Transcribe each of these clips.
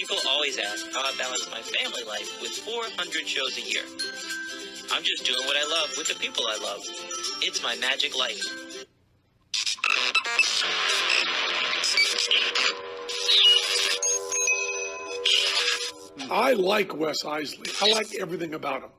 People always ask how I balance my family life with 400 shows a year. I'm just doing what I love with the people I love. It's my magic life. I like Wes Iseli. I like everything about him.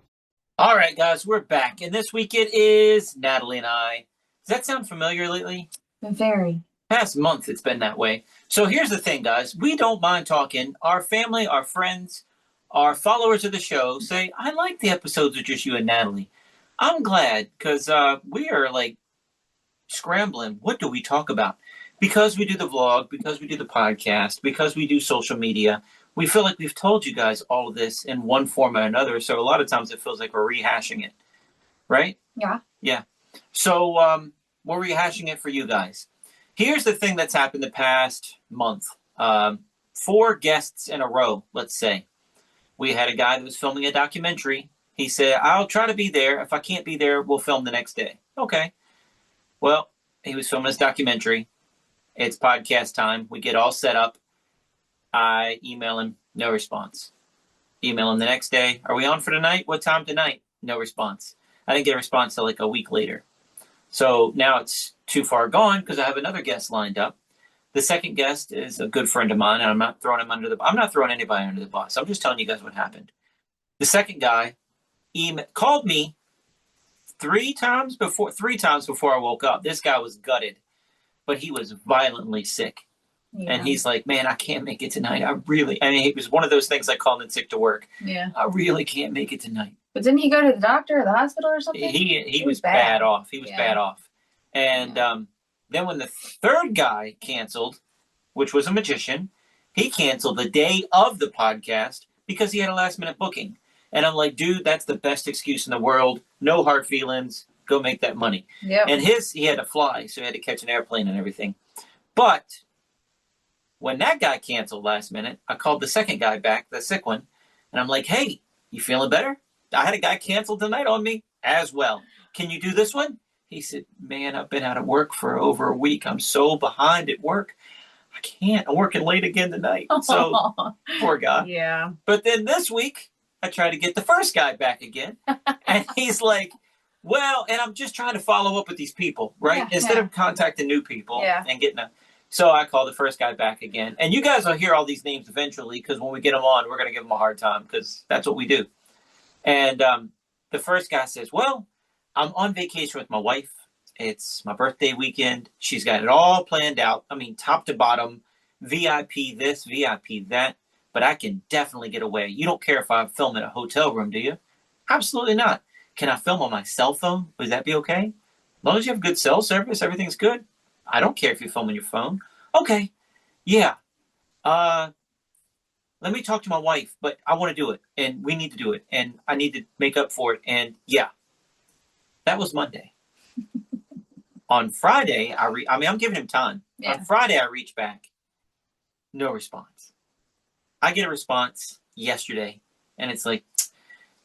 All right, guys, we're back. And this week it is Natalie and I. Does that sound familiar lately? Very. Past month, it's been that way. So here's the thing, guys. We don't mind talking. Our family, our friends, our followers of the show say, I like the episodes with just you and Natalie. I'm glad because we are like scrambling. What do we talk about? Because we do the vlog, because we do the podcast, because we do social media, we feel like we've told you guys all of this in one form or another. So a lot of times it feels like we're rehashing it. Right? Yeah. Yeah. So we're rehashing it for you guys. Here's the thing that's happened the past month. 4 guests in a row, let's say. We had a guy that was filming a documentary. He said, I'll try to be there. If I can't be there, we'll film the next day. Okay. Well, he was filming his documentary. It's podcast time. We get all set up. I email him, no response. Email him the next day. Are we on for tonight? What time tonight? No response. I didn't get a response till like a week later. So now it's too far gone because I have another guest lined up. The second guest is a good friend of mine, and I'm not throwing anybody under the bus. I'm just telling you guys what happened. The second guy called me 3 times before I woke up. This guy was gutted, but he was violently sick. Yeah. And he's like, man, I can't make it tonight. It was one of those things like calling in sick to work. Yeah. I really can't make it tonight. But didn't he go to the doctor or the hospital or something? He was bad off. He was bad off. And then when the third guy canceled, which was a magician, he canceled the day of the podcast because he had a last minute booking. And I'm like, dude, that's the best excuse in the world. No hard feelings. Go make that money. Yep. And he had to fly, so he had to catch an airplane and everything. But when that guy canceled last minute, I called the second guy back, the sick one, and I'm like, hey, you feeling better? I had a guy cancel tonight on me as well. Can you do this one? He said, man, I've been out of work for over a week. I'm so behind at work. I can't. I'm working late again tonight. So poor guy. Yeah. But then this week, I tried to get the first guy back again. And he's like, well, and I'm just trying to follow up with these people, right? Yeah, Instead of contacting new people and getting So I called the first guy back again. And you guys will hear all these names eventually because when we get them on, we're going to give them a hard time because that's what we do. And the first guy says, well, I'm on vacation with my wife. It's my birthday weekend. She's got it all planned out. I mean, top to bottom, VIP this, VIP that. But I can definitely get away. You don't care if I film in a hotel room, do you? Absolutely not. Can I film on my cell phone? Would that be okay? As long as you have good cell service, everything's good. I don't care if you film on your phone. Okay. Yeah. Let me talk to my wife, but I want to do it, and we need to do it, and I need to make up for it, and yeah. That was Monday. On Friday, I'm giving him time. Yeah. On Friday, I reach back. No response. I get a response yesterday, and it's like,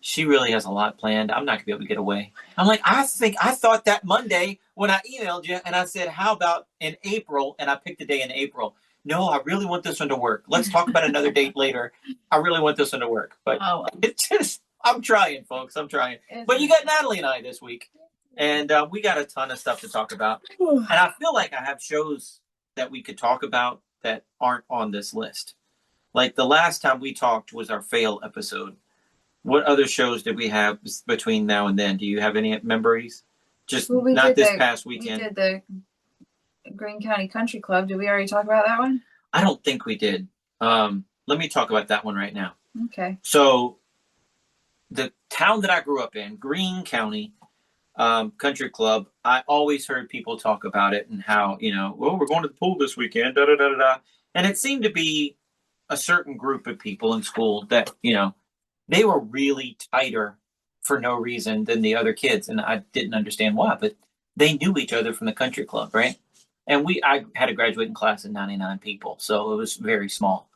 she really has a lot planned. I'm not going to be able to get away. I'm like, I thought that Monday when I emailed you, and I said, how about in April, and I picked a day in April. No, I really want this one to work. Let's talk about another date later. I really want this one to work. But it's just, I'm trying, folks. I'm trying. But you got Natalie and I this week. And we got a ton of stuff to talk about. And I feel like I have shows that we could talk about that aren't on this list. Like the last time we talked was our fail episode. What other shows did we have between now and then? Do you have any memories? Just not this past weekend. We did the Greene County Country Club. Did we already talk about that one? I don't think we did. Let me talk about that one right now. Okay. So the town that I grew up in, Greene County Country Club, I always heard people talk about it and how, well, we're going to the pool this weekend, da-da-da-da-da. And it seemed to be a certain group of people in school that, they were really tighter for no reason than the other kids. And I didn't understand why, but they knew each other from the country club, right? And I had a graduating class of 99 people, so it was very small.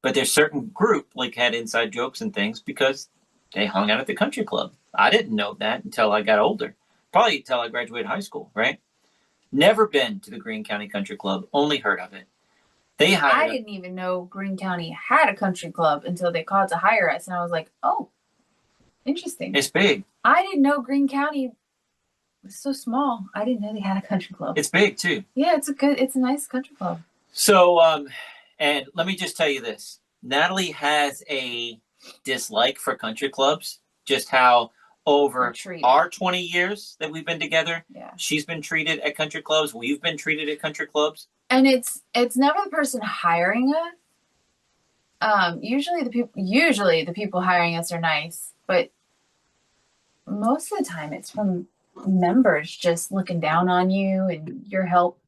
But there's certain group had inside jokes and things because they hung out at the country club. I didn't know that until I got older, probably until I graduated high school, right? Never been to the Greene County Country Club, only heard of it. They hired I us. didn't even know Greene County had a country club until they called to hire us, and I was like, oh, interesting. It's big. I didn't know Greene County was so small. I didn't know they had a country club. It's big too. Yeah, it's a nice country club. So, and let me just tell you this. Natalie has a dislike for country clubs, just how over our 20 years that we've been together, she's been treated at country clubs. We've been treated at country clubs. And it's never the person hiring us. Usually the people hiring us are nice, but most of the time it's from members just looking down on you and your help.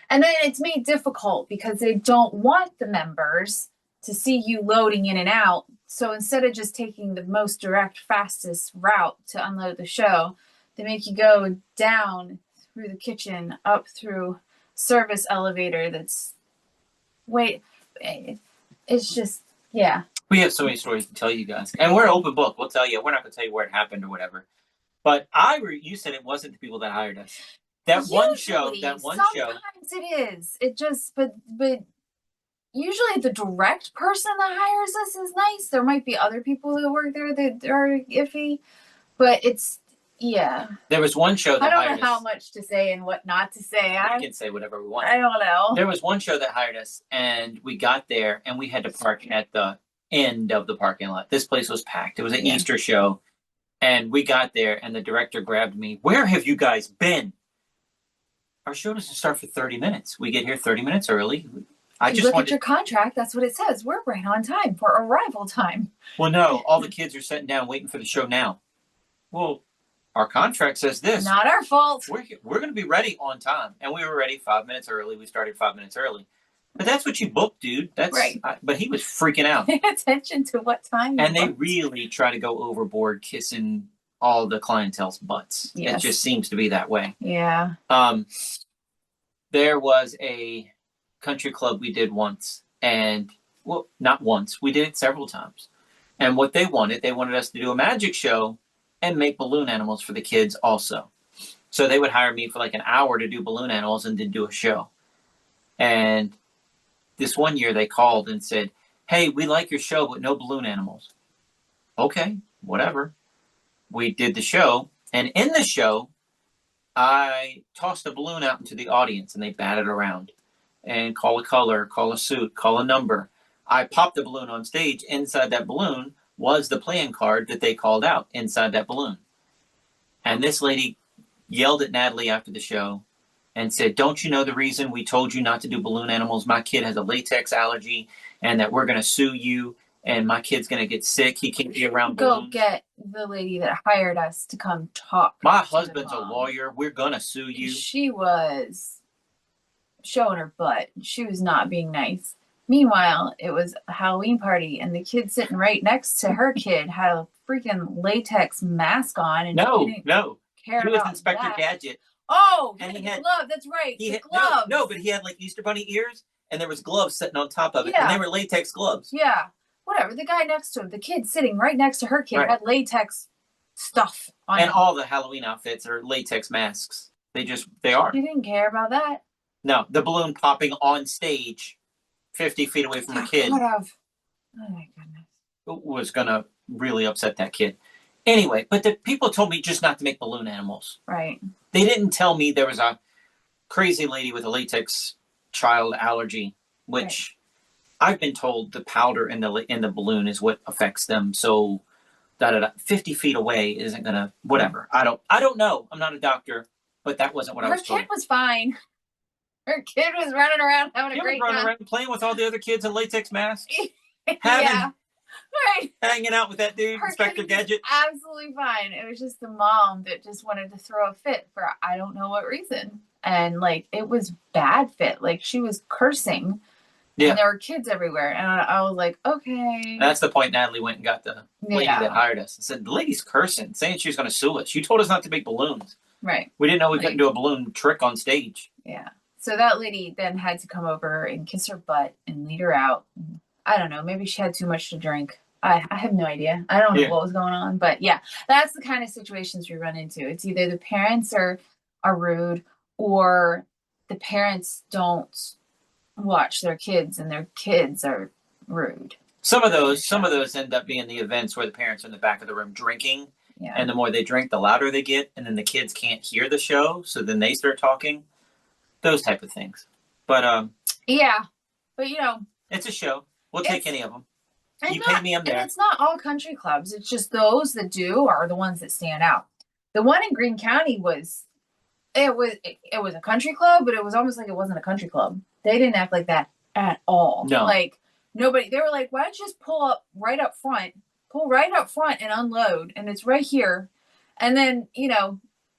And then it's made difficult because they don't want the members to see you loading in and out. So instead of just taking the most direct, fastest route to unload the show, they make you go down through the kitchen, up through service elevator it's just, yeah. We have so many stories to tell you guys. And we're open book. We'll tell you. We're not going to tell you where it happened or whatever. But you said it wasn't the people that hired us. Sometimes it is. It just, but usually the direct person that hires us is nice. There might be other people that work there that are iffy, but it's, yeah. There was one show that hired us. I don't know how much to say and what not to say. We can say whatever we want. I don't know. There was one show that hired us, and we got there, and we had to park at the end of the parking lot. This place was packed. It was an Easter show, and we got there, and the director grabbed me. Where have you guys been? Our show doesn't start for 30 minutes. We get here 30 minutes early. Look at your contract. That's what it says. We're right on time for arrival time. Well, no. All the kids are sitting down waiting for the show now. Well, our contract says this. Not our fault. We're going to be ready on time. And we were ready 5 minutes early. We started 5 minutes early. But that's what you booked, dude. That's right. But he was freaking out. Pay attention to what time and they really try to go overboard kissing all the clientele's butts. Yes. It just seems to be that way. Yeah. There was a country club we did once. And, well, not once. We did it several times. And what they wanted us to do a magic show and make balloon animals for the kids also. So they would hire me for like an hour to do balloon animals and then do a show. And this one year they called and said, hey, we like your show, but no balloon animals. Okay, whatever. We did the show. And in the show, I tossed a balloon out into the audience and they batted around and call a color, call a suit, call a number. I popped the balloon on stage. Inside that balloon was the playing card that they called out inside that balloon. And this lady yelled at Natalie after the show and said, don't you know the reason we told you not to do balloon animals? My kid has a latex allergy and that we're going to sue you and my kid's going to get sick. He can't be around balloons. Go get the lady that hired us to come talk. My husband's a lawyer. We're going to sue you. She was showing her butt. She was not being nice. Meanwhile, it was a Halloween party, and the kid sitting right next to her kid had a freaking latex mask on. And no. Care he was about Inspector that. Gadget. Oh, and he had glove. That's right. The gloves. No, but he had like Easter Bunny ears, and there was gloves sitting on top of it, and they were latex gloves. Yeah, whatever. The guy next to him, the kid sitting right next to her kid, had latex stuff on and him. All the Halloween outfits are latex masks. They are. He didn't care about that. No, the balloon popping on stage 50 feet away from a kid. Oh my goodness. Was going to really upset that kid. Anyway, but the people told me just not to make balloon animals. Right. They didn't tell me there was a crazy lady with a latex child allergy, which I've been told the powder in the balloon is what affects them. So 50 feet away isn't going to, whatever. I don't know. I'm not a doctor, but that wasn't what I was told. Her kid was fine. Her kid was running around having a great time. Running around playing with all the other kids in latex masks. Hanging out with that dude, Inspector Gadget. Absolutely fine. It was just the mom that just wanted to throw a fit for I don't know what reason. And like it was bad fit. Like she was cursing. Yeah. And there were kids everywhere. And I was like, okay. That's the point Natalie went and got the lady that hired us. And said, the lady's cursing, saying she was going to sue us. You told us not to make balloons. Right. We didn't know we couldn't do a balloon trick on stage. Yeah. So that lady then had to come over and kiss her butt and lead her out. I don't know. Maybe she had too much to drink. I have no idea. I don't know what was going on. But yeah, that's the kind of situations we run into. It's either the parents are rude or the parents don't watch their kids, and their kids are rude. Some of those end up being the events where the parents are in the back of the room drinking, Yeah. and the more they drink, the louder they get, and then the kids can't hear the show, so then they start talking. Those type of things. But yeah, but you know, it's a show. We'll take any of them. You not, pay me, I'm there. And it's not all country clubs. It's just those that do are the ones that stand out. The one in Greene County was a country club, but it was almost like it wasn't a country club. They didn't act like that at all. No. Like nobody. They were like, "Why don't you just pull right up front and unload, and it's right here." And then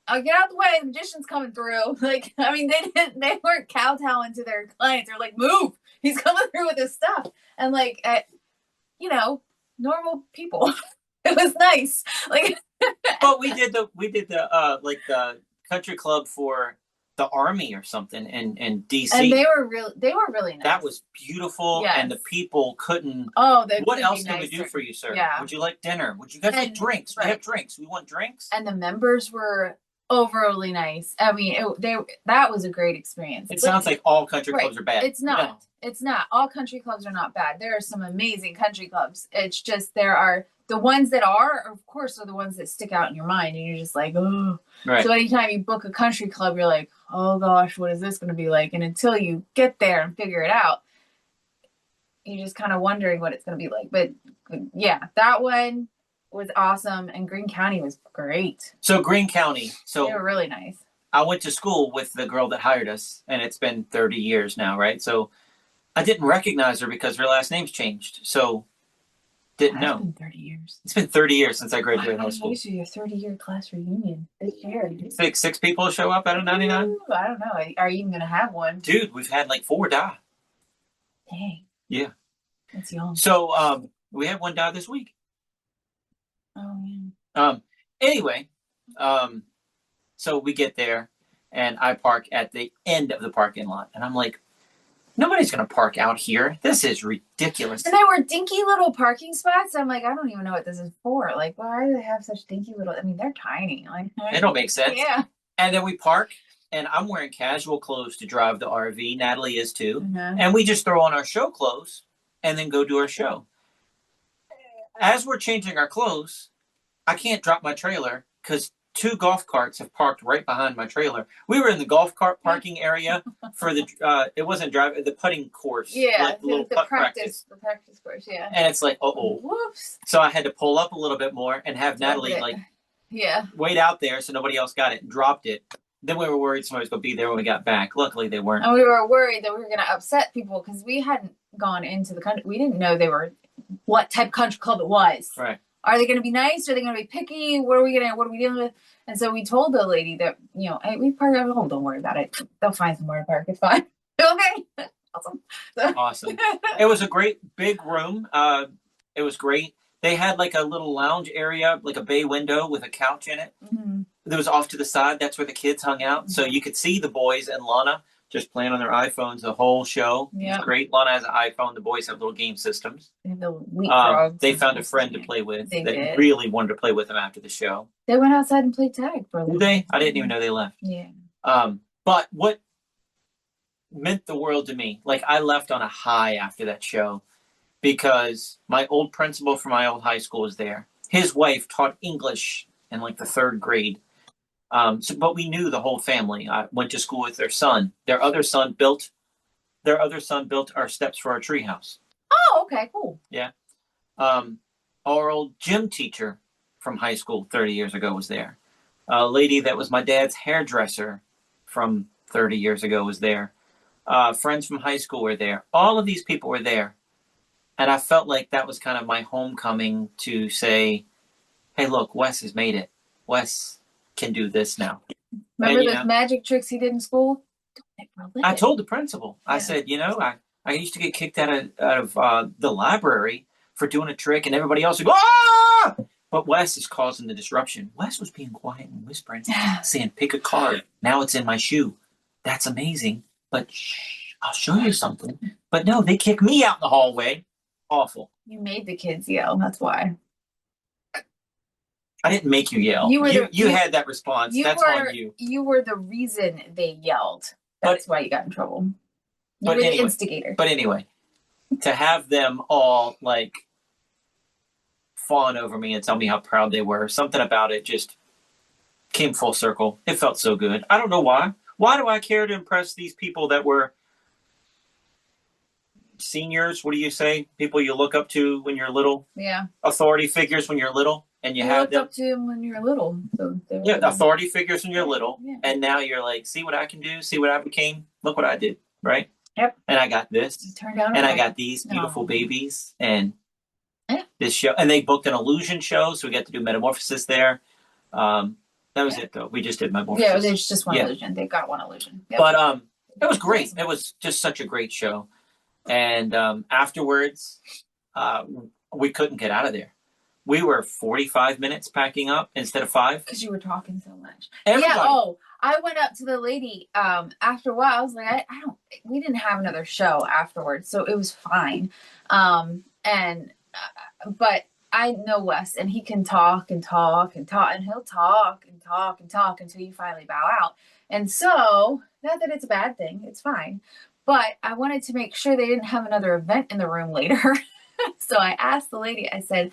I'll get out the way. The magician's coming through. Like, I mean, they weren't kowtowing to their clients. They're like, "Move! He's coming through with his stuff." And like, normal people. It was nice. Like, but we did the country club for the Army or something in DC. And they were really nice. That was beautiful, yes. And the people couldn't. Oh, what else can we do for you, sir? Yeah. Would you like dinner? Would you guys like drinks? Right. We have drinks. We want drinks. And the members were overly nice. I mean, that was a great experience. It sounds like all country clubs are bad. It's not. No. It's not. All country clubs are not bad. There are some amazing country clubs. It's just there are the ones that are, of course, are the ones that stick out in your mind, and you're just like, oh. Right. So anytime you book a country club, you're like, oh gosh, what is this going to be like? And until you get there and figure it out, you're just kind of wondering what it's going to be like. But yeah, that one was awesome, and Greene County was great. So Greene County. So they were really nice. I went to school with the girl that hired us, and it's been 30 years now, right? So I didn't recognize her because her last name's changed. So didn't know. It's been 30 years. It's been 30 years since I graduated high school. This is your 30-year class reunion this year. Think 6 people show up out of 99? I don't know. Are you even going to have one? Dude, we've had like 4 die. Dang. Yeah. That's young. So we had one die this week. Oh, yeah. Anyway, so we get there, and I park at the end of the parking lot, and I'm like, nobody's going to park out here. This is ridiculous. And there were dinky little parking spots. I'm like, I don't even know what this is for. Like, why do they have such dinky little? I mean, they're tiny. Like, it don't make sense. Yeah. And then we park, and I'm wearing casual clothes to drive the RV. Natalie is too. Mm-hmm. And we just throw on our show clothes and then go do our show. As we're changing our clothes, I can't drop my trailer because 2 golf carts have parked right behind my trailer. We were in the golf cart parking area for the it wasn't driving, the putting course. Yeah, like the little putt practice. The practice course, yeah. And it's like, whoops. So I had to pull up a little bit more and have Natalie wait out there so nobody else got it and dropped it. Then we were worried somebody was going to be there when we got back. Luckily, they weren't. And we were worried that we were going to upset people because we hadn't gone into the country. We didn't know what type of country club it was. Right. Are they going to be nice? Are they going to be picky? What are we dealing with? And so we told the lady that, hey, we parked at home. Don't worry about it. They'll find somewhere to park. It's fine. Okay. Awesome. Awesome. It was a great big room. It was great. They had like a little lounge area, like a bay window with a couch in it. Mm-hmm. That was off to the side. That's where the kids hung out. Mm-hmm. So you could see the boys and Lana just playing on their iPhones the whole show. Yeah. It was great. Lana has an iPhone. The boys have little game systems. They have the leapfrogs. They found a friend to play with. They did. Really wanted to play with them after the show. They went outside and played tag for a little bit. Did they? I didn't even know they left. Yeah. But what meant the world to me, like I left on a high after that show because my old principal from my old high school was there. His wife taught English in like the 3rd grade. But we knew the whole family. I went to school with their son. Their other son built our steps for our treehouse. Oh, okay, cool. Yeah. Our old gym teacher from high school 30 years ago was there. A lady that was my dad's hairdresser from 30 years ago was there. Friends from high school were there. All of these people were there. And I felt like that was kind of my homecoming to say, hey, look, Wes has made it. Wes can do this now. Remember those magic tricks he did in school? I told the principal. Yeah. I said, I used to get kicked out of the library for doing a trick, and everybody else would go, ah! But Wes is causing the disruption. Wes was being quiet and whispering, saying, pick a card. Now it's in my shoe. That's amazing. But shh, I'll show you something. But no, they kick me out in the hallway. Awful. You made the kids yell. That's why. I didn't make you yell. You had that response. That's on you. You were the reason they yelled. That's why you got in trouble. You were the instigator. But anyway, to have them all like fawn over me and tell me how proud they were, something about it just came full circle. It felt so good. I don't know why. Why do I care to impress these people that were seniors? What do you say? People you look up to when you're little? Yeah. Authority figures when you're little, and you have looked them. up to them when you were little. So Yeah, authority figures when you're little, yeah. and now you're like, see what I can do? See what I became? Look what I did, right? Yep. And I got this. It turned out. And I got these beautiful babies, and this show. And they booked an illusion show, so we got to do metamorphosis there. That was it, though. We just did metamorphosis. Yeah, it was just one illusion. They got one illusion. Yep. But it was great. It was just such a great show. And afterwards, we couldn't get out of there. We were 45 minutes packing up instead of 5. Because you were talking so much. Everybody. Yeah, I went up to the lady after a while. I was like, we didn't have another show afterwards, so it was fine. But I know Wes, and he can talk and talk and talk, and he'll talk and talk and talk until you finally bow out. And so, not that it's a bad thing, it's fine. But I wanted to make sure they didn't have another event in the room later. So I asked the lady, I said,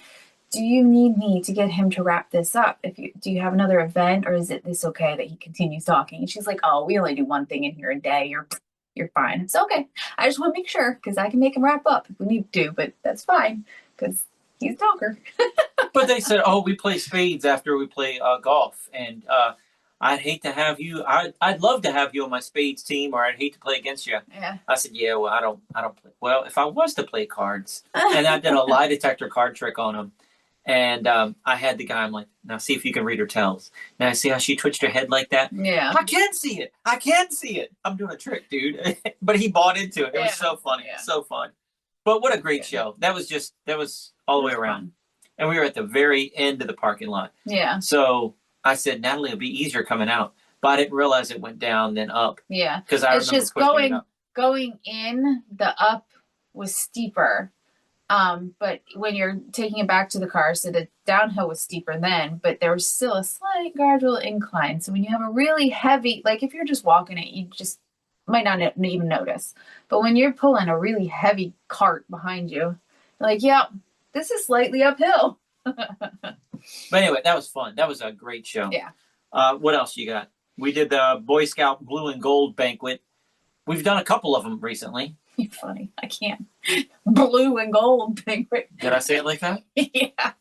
do you need me to get him to wrap this up? Do you have another event, or is this okay that he continues talking? And she's like, oh, we only do one thing in here a day. You're fine. It's okay. I just want to make sure, because I can make him wrap up if we need to, but that's fine, because he's a talker. But they said, oh, we play spades after we play golf, and I'd hate to have you. I'd love to have you on my spades team, or I'd hate to play against you. Yeah. I said, yeah, well, I don't play. Well, if I was to play cards, and I did a lie detector card trick on him, and I had the guy, I'm like, now see if you can read her tells. Now see how she twitched her head like that? Yeah. I can see it. I can see it. I'm doing a trick, dude. But he bought into it. It was so funny. Yeah. So fun. But what a great show. That was all the way around. Fun. And we were at the very end of the parking lot. Yeah. So I said, Natalie, it'll be easier coming out. But I didn't realize it went down then up. Yeah. Because it's just going in, the up was steeper. But when you're taking it back to the car, so the downhill was steeper then, but there was still a slight gradual incline. So when you have a really heavy, like if you're just walking it, you just might not even notice. But when you're pulling a really heavy cart behind you, you're like, yeah, this is slightly uphill. But anyway, that was fun. That was a great show. Yeah. What else you got? We did the Boy Scout Blue and Gold banquet. We've done a couple of them recently. You're funny. I can't. Blue and gold banquet. Did I say it like that? Yeah.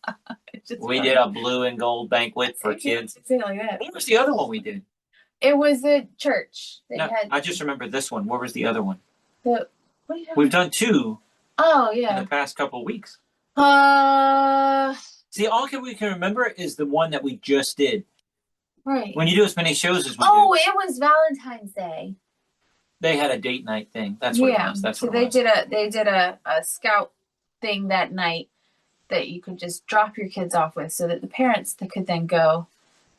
We did a blue and gold banquet for kids. Say it like that. What was the other one we did? It was a church. I just remember this one. What was the other one? We've done 2. Oh, yeah. In the past couple of weeks. See, all we can remember is the one that we just did. Right. When you do as many shows as we do. Oh, it was Valentine's Day. They had a date night thing. That's what it was. That's what they did a scout thing that night that you could just drop your kids off with, so that the parents could then go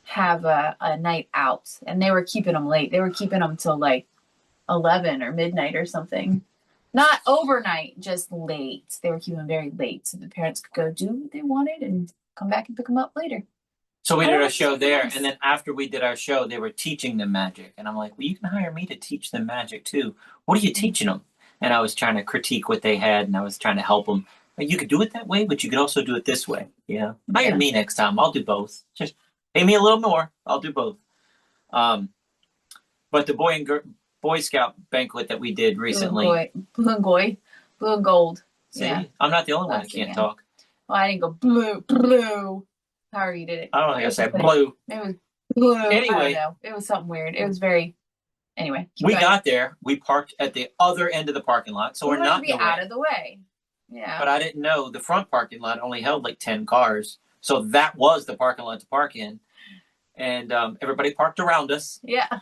have a night out. And they were keeping them late. They were keeping them till like 11 or midnight or something. Not overnight, just late. They were keeping them very late, so the parents could go do what they wanted and come back and pick them up later. So we did our show there, and then after we did our show, they were teaching them magic. And I'm like, well, you can hire me to teach them magic too. What are you teaching them? And I was trying to critique what they had, and I was trying to help them. You could do it that way, but you could also do it this way. Yeah. Hire me next time. I'll do both. Just pay me a little more. I'll do both. But the Boy Scout banquet that we did recently. Blue and gold. See, I'm not the only one that can't talk. Well, I didn't go blue. However you did it. I don't think I said blue. It was blue. Anyway. I don't know. It was something weird. It was very... Anyway. We got there. We parked at the other end of the parking lot, so we're not to be out of the way. Yeah. But I didn't know the front parking lot only held like 10 cars. So that was the parking lot to park in. And everybody parked around us. Yeah.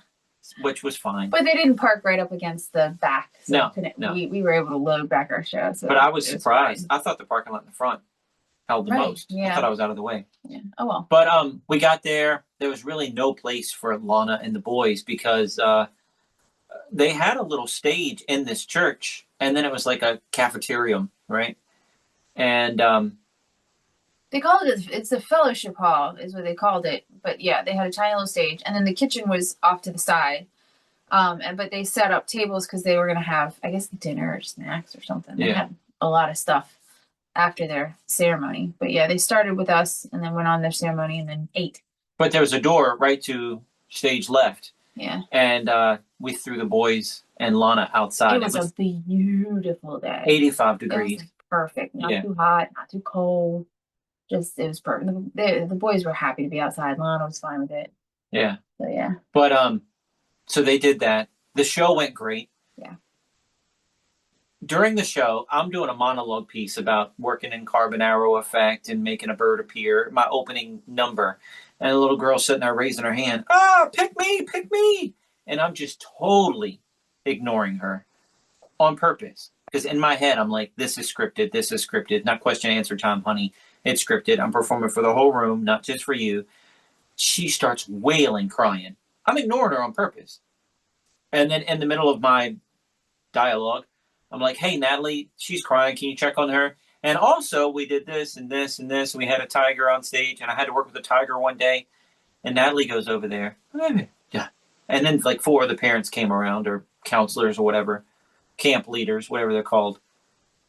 Which was fine. But they didn't park right up against the back. So no. We were able to load back our show. So but I was surprised. I thought the parking lot in the front held the most. Yeah. I thought I was out of the way. Yeah. Oh, well. But we got there. There was really no place for Lana and the boys because they had a little stage in this church. And then it was like a cafeteria, right? And they called it's a fellowship hall is what they called it. But yeah, they had a tiny little stage. And then the kitchen was off to the side. But they set up tables because they were gonna have, I guess, dinner or snacks or something. They Yeah. had a lot of stuff after their ceremony. But yeah, they started with us and then went on their ceremony and then ate. But there was a door right to stage left. Yeah. And we threw the boys and Lana outside. It was a beautiful day. 85 It degrees. was perfect. Not Yeah. too hot, not too cold. Just, it was perfect. The boys were happy to be outside. Lana was fine with it. Yeah. So yeah. But so they did that. The show went great. Yeah. During the show, I'm doing a monologue piece about working in carbon arrow effect and making a bird appear, my opening number. And a little girl sitting there raising her hand. Ah, pick me, pick me. And I'm just totally ignoring her on purpose. Because in my head, I'm like, this is scripted. This is scripted. Not question answer time, honey. It's scripted. I'm performing for the whole room, not just for you. She starts wailing, crying. I'm ignoring her on purpose. And then in the middle of my dialogue, I'm like, hey, Natalie, she's crying. Can you check on her? And also, we did this and this and this. And we had a tiger on stage. And I had to work with a tiger one day. And Natalie goes over there. Yeah. And then like 4 of the parents came around, or counselors or whatever, camp leaders, whatever they're called.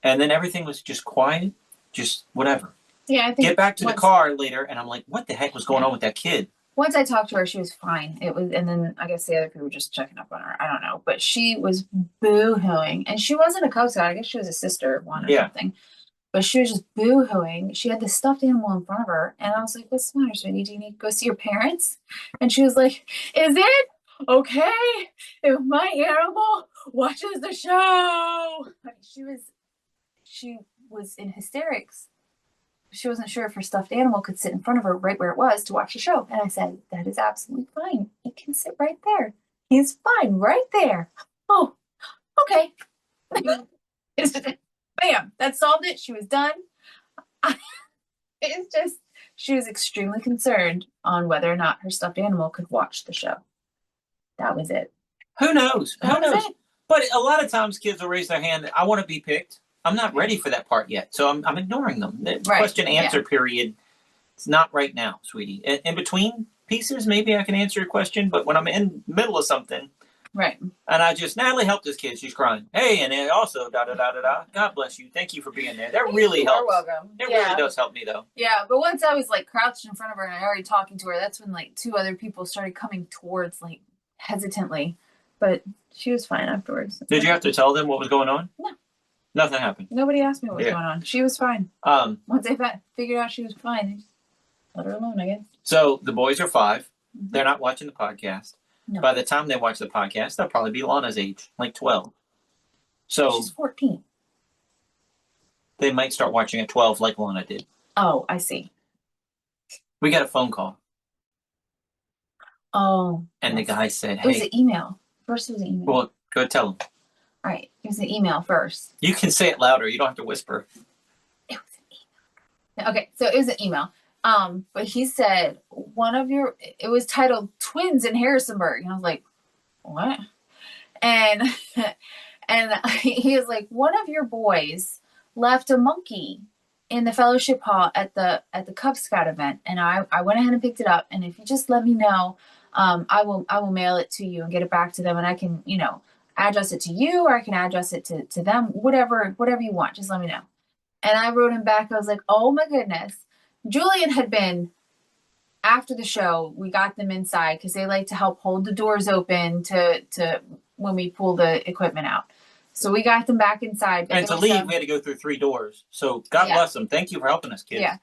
And then everything was just quiet, just whatever. Yeah, I think Get back to the car later. And I'm like, what the heck was going on with that kid? Once I talked to her, she was fine. It was, and then I guess the other people were just checking up on her. I don't know, but she was boo-hooing, and she wasn't a Cub Scout. I guess she was a sister one or something. But she was just boo-hooing. She had this stuffed animal in front of her, and I was like, "What's the matter, sweetie? Do you need to go see your parents?" And she was like, "Is it okay if my animal watches the show?" I mean, she was in hysterics. She wasn't sure if her stuffed animal could sit in front of her right where it was to watch the show. And I said, that is absolutely fine. He can sit right there. He's fine right there. Oh, okay. Bam, that solved it. She was done. It's just, she was extremely concerned on whether or not her stuffed animal could watch the show. That was it. Who knows? Who knows? It. But a lot of times kids will raise their hand. I want to be picked. I'm not ready for that part yet, so I'm ignoring them. The question answer period, it's not right now, sweetie. In between pieces, maybe I can answer your question, but when I'm in the middle of something, right? And I just, Natalie, help this kid. She's crying. Hey, and then also da-da-da-da-da. God bless you. Thank you for being there. That really helps. You're welcome. It really does help me, though. Yeah, but once I was like crouched in front of her and I already talking to her, that's when like 2 other people started coming towards, like hesitantly, but she was fine afterwards. Did you have to tell them what was going on? No. Nothing happened. Nobody asked me what was going on. She was fine. Once they figured out she was fine, they just let her alone, I guess. So the boys are 5. Mm-hmm. They're not watching the podcast. No. By the time they watch the podcast, they'll probably be Lana's age, like 12. So she's 14. They might start watching at 12 like Lana did. Oh, I see. We got a phone call. Oh. And the guy said, hey. It was an email. First it was an email. Well, go tell him. All right. It was an email first. You can say it louder. You don't have to whisper. It was an email. Okay. So it was an email. But he said it was titled Twins in Harrisonburg. And I was like, what? And he was like, one of your boys left a monkey in the fellowship hall at the Cub Scout event. And I went ahead and picked it up. And if you just let me know, I will mail it to you and get it back to them. And I can, address it to you, or I can address it to them, whatever you want. Just let me know. And I wrote him back. I was like, oh my goodness. Julian had been, after the show, we got them inside because they like to help hold the doors open to when we pull the equipment out. So we got them back inside. And to leave, we had to go through 3 doors. So God bless them. Thank you for helping us, kids. Yeah.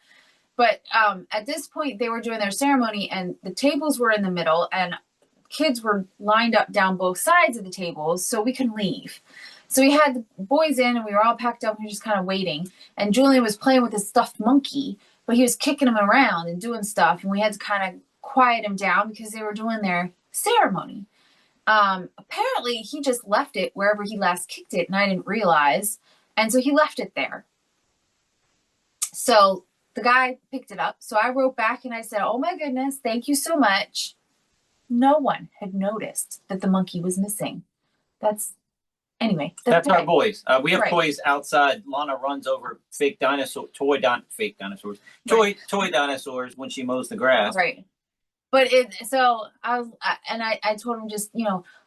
But at this point, they were doing their ceremony, and the tables were in the middle, and kids were lined up down both sides of the tables so we could leave. So we had the boys in, and we were all packed up, and we were just kind of waiting. And Julian was playing with his stuffed monkey, but he was kicking him around and doing stuff, and we had to kind of quiet him down because they were doing their ceremony. Apparently, he just left it wherever he last kicked it, and I didn't realize. And so he left it there. So the guy picked it up. So I wrote back, and I said, oh my goodness, thank you so much. No one had noticed that the monkey was missing. That's our boys. We have toys outside. Lana runs over toy dinosaurs when she mows the grass. Right. But I told him just,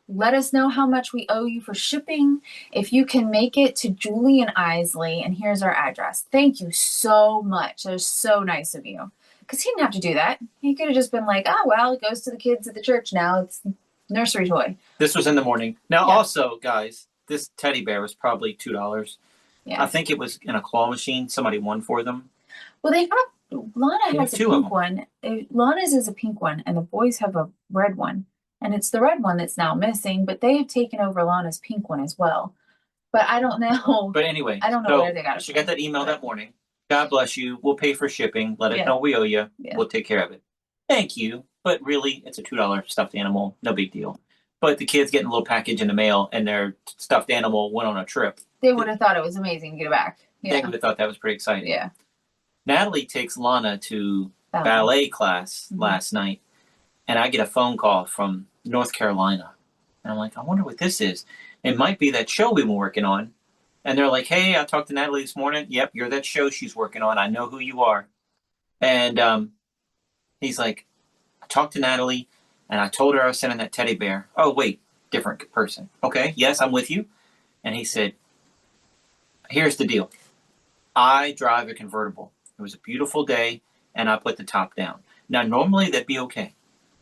Let us know how much we owe you for shipping. If you can make it to Julie and Isley, and here's our address. Thank you so much. That was so nice of you. Because he didn't have to do that. He could have just been like, oh, well, it goes to the kids at the church now. It's nursery toy. This was in the morning. Now, Yeah. also, guys, this teddy bear was probably $2. Yeah. I think it was in a claw machine. Somebody won for them. Well, they have, Lana has a two of pink one. Lana's is a pink one, and the boys have a red one. And it's the red one that's now missing, but they have taken over Lana's pink one as well. But I don't know. But anyway, I don't know where they got it she from. got that email that morning. God bless you. We'll pay for shipping. Let us Yeah. know we owe you. Yeah. We'll take care of it. Thank you. But really, it's a $2 stuffed animal. No big deal. But the kids getting a little package in the mail and their stuffed animal went on a trip. They would have thought it was amazing to get it back. Yeah. They would have thought that was pretty exciting. Yeah. Natalie takes Lana to Ballet. ballet class Mhm. last night, and I get a phone call from North Carolina. And I'm like, I wonder what this is. It might be that show we've been working on. And they're like, hey, I talked to Natalie this morning. Yep, you're that show she's working on. I know who you are. And he's like, I talked to Natalie, and I told her I was sending that teddy bear. Oh, wait, different person. Okay, yes, I'm with you. And he said, here's the deal. I drive a convertible. It was a beautiful day, and I put the top down. Now, normally that'd be okay.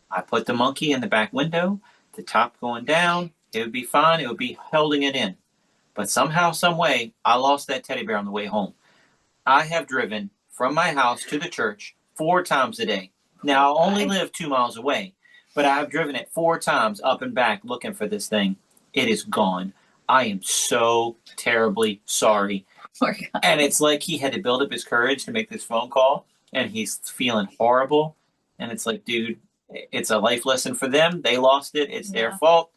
I put the monkey in the back window, the top going down. It would be fine. It would be holding it in. But somehow, some way, I lost that teddy bear on the way home. I have driven from my house to the church 4 times a day. Now, I only live 2 miles away, but I have driven it 4 times up and back looking for this thing. It is gone. I am so terribly sorry. Poor guy. And it's like he had to build up his courage to make this phone call, and he's feeling horrible. And it's like, dude, it's a life lesson for them. They lost it. It's their Yeah. fault.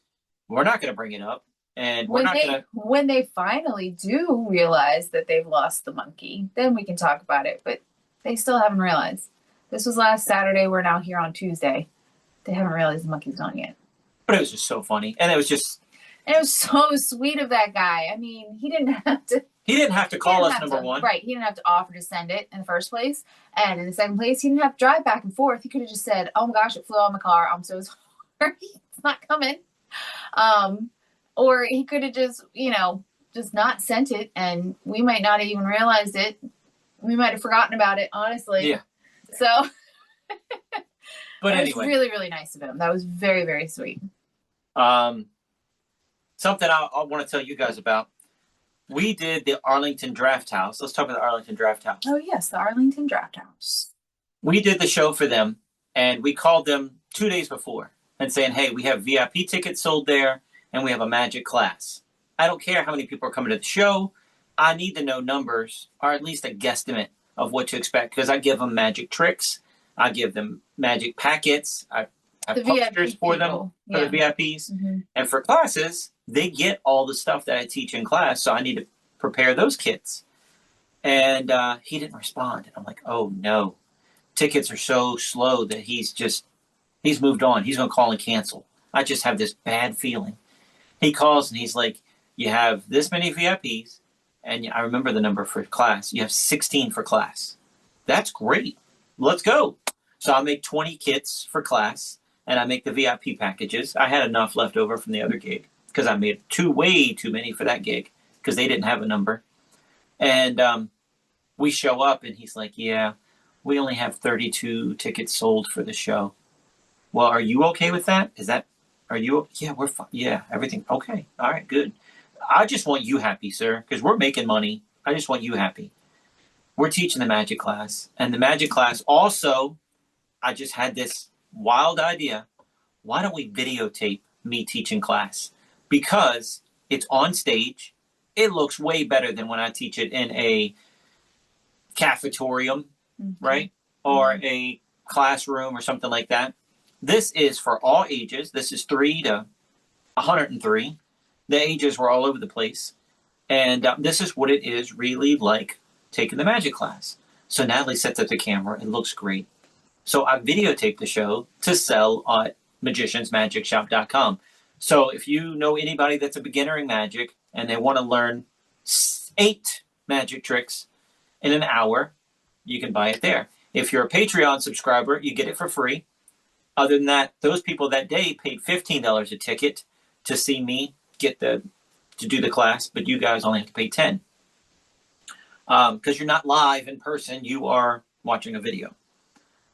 We're not going to bring it up. And we're not going to. When they finally do realize that they've lost the monkey, then we can talk about it. But they still haven't realized. This was last Saturday. We're now here on Tuesday. They haven't realized the monkey's gone yet. But it was just so funny. And it was just. And it was so sweet of that guy. I mean, he didn't have to. He didn't have to call us, number one. Right. He didn't have to offer to send it in the first place. And in the second place, he didn't have to drive back and forth. He could have just said, oh my gosh, it flew out of my car. I'm so sorry. It's not coming. Or he could have just, just not sent it. And we might not have even realized it. We might have forgotten about it, honestly. Yeah. So. But it anyway. was really, really nice of him. That was very, very sweet. Something I want to tell you guys about. We did the Arlington Drafthouse. Let's talk about the Arlington Drafthouse. Oh, yes, the Arlington Drafthouse. We did the show for them, and we called them 2 days before and saying, hey, we have VIP tickets sold there, and we have a magic class. I don't care how many people are coming to the show. I need to know numbers, or at least a guesstimate of what to expect, because I give them magic tricks. I give them magic packets. I have posters for them, for the VIPs. Mm-hmm. And for classes, they get all the stuff that I teach in class, so I need to prepare those kids. And he didn't respond. And I'm like, oh, no. Tickets are so slow that he's moved on. He's going to call and cancel. I just have this bad feeling. He calls and he's like, you have this many VIPs, and I remember the number for class. You have 16 for class. That's great. Let's go. So I'll make 20 kits for class, and I make the VIP packages. I had enough left over from the other gig because I made way too many for that gig because they didn't have a number. And we show up, and he's like, yeah, we only have 32 tickets sold for the show. Well, are you okay with that? Yeah, we're fine. Yeah, everything. Okay. All right, good. I just want you happy, sir, because we're making money. I just want you happy. We're teaching the magic class. And the magic class also, I just had this wild idea. Why don't we videotape me teaching class? Because it's on stage. It looks way better than when I teach it in a cafetorium, right? Or a classroom or something like that. This is for all ages. This is 3 to 103. The ages were all over the place. And this is what it is really like taking the magic class. So Natalie sets up the camera. It looks great. So I videotaped the show to sell at magiciansmagicshop.com. So if you know anybody that's a beginner in magic and they want to learn 8 magic tricks in an hour, you can buy it there. If you're a Patreon subscriber, you get it for free. Other than that, those people that day paid $15 a ticket. to see me to do the class, but you guys only have to pay $10. Because you're not live in person, you are watching a video.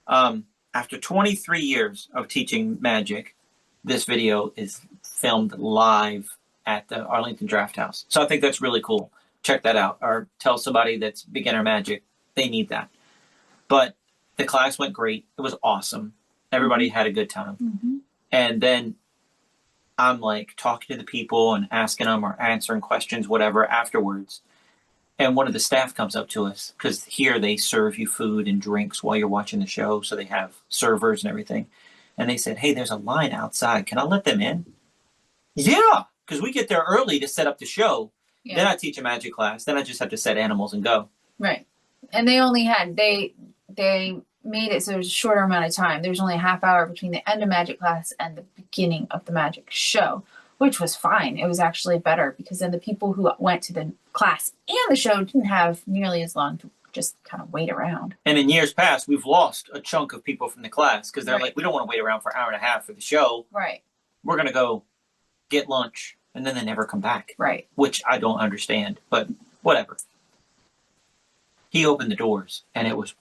After 23 years of teaching magic, this video is filmed live at the Arlington Drafthouse. So I think that's really cool. Check that out, or tell somebody that's beginner magic. They need that. But the class went great. It was awesome. Everybody had a good time. Mm-hmm. And then I'm like talking to the people and asking them or answering questions, whatever, afterwards. And one of the staff comes up to us, because here they serve you food and drinks while you're watching the show. So they have servers and everything. And they said, hey, there's a line outside. Can I let them in? Yeah, because we get there early to set up the show. Yeah. Then I teach a magic class. Then I just have to set animals and go. Right. And they only had, they made it so there's a shorter amount of time. There's only a half hour between the end of magic class and the beginning of the magic show, which was fine. It was actually better, because then the people who went to the class and the show didn't have nearly as long to just kind of wait around. And in years past, we've lost a chunk of people from the class because they're like, we don't want to wait around for an hour and a half for the show. Right. We're going to go get lunch, and then they never come back. Right. Which I don't understand, but whatever. He opened the doors, and it was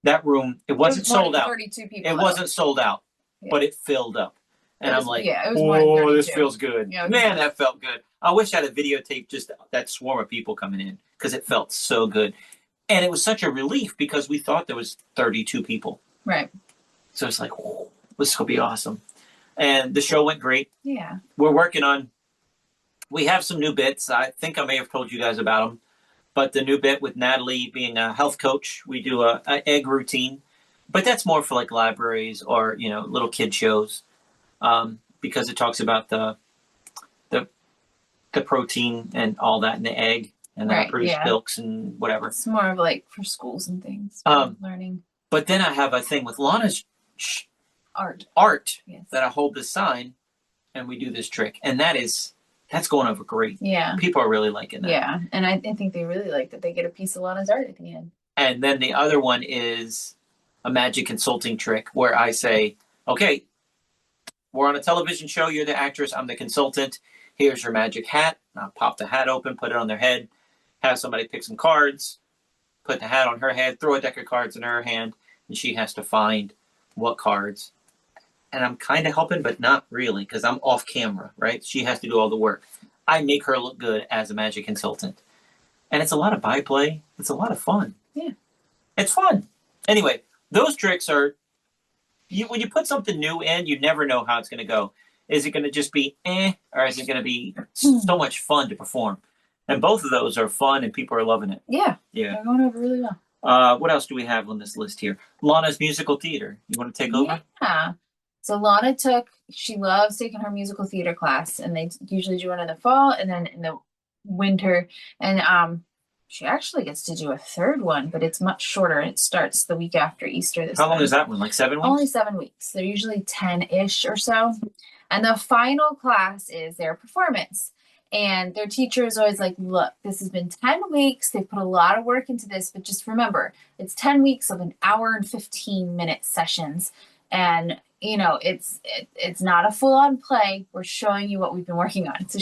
that room. It wasn't sold out. 32 people. It wasn't sold out, but it filled up. And I'm like, it was oh, this feels good. Yeah, man, that felt good. I wish I had a videotape just that swarm of people coming in, because it felt so good. And it was such a relief, because we thought there was 32 people. Right. So it's like, oh, this will be awesome. And the show went great. Yeah. We're working on, we have some new bits. I think I may have told you guys about them. But the new bit with Natalie being a health coach, we do a egg routine. But that's more for like libraries or, little kid shows. Because it talks about the protein and all that in the egg, and then produce milks and whatever. It's more of like for schools and things, learning. But then I have a thing with Lana's art yes. that I hold this sign, and we do this trick, and that's going over great. Yeah, people are really liking that. Yeah, and I think they really like that they get a piece of Lana's art at the end. And then the other one is a magic consulting trick where I say, okay, we're on a television show. You're the actress. I'm the consultant. Here's your magic hat. I'll pop the hat open, put it on their head, have somebody pick some cards, put the hat on her head, throw a deck of cards in her hand, and she has to find what cards. And I'm kind of helping, but not really, because I'm off camera, right? She has to do all the work. I make her look good as a magic consultant. And it's a lot of byplay. It's a lot of fun. Yeah. It's fun. Anyway, those tricks are, when you put something new in, you never know how it's going to go. Is it going to just be or is it going to be so much fun to perform? And both of those are fun, and people are loving it. Yeah. Yeah. They're going over really well. What else do we have on this list here? Lana's musical theater. You want to take over? Yeah. So Lana she loves taking her musical theater class, and they usually do one in the fall and then in the winter. And she actually gets to do a third one, but it's much shorter. It starts the week after Easter. How long is that one? Like 7 weeks? Only 7 weeks. They're usually 10-ish or so. And the final class is their performance. And their teacher is always like, look, this has been 10 weeks. They've put a lot of work into this, but just remember, it's 10 weeks of an hour and 15-minute sessions. And, it's not a full-on play. We're showing you what we've been working on. So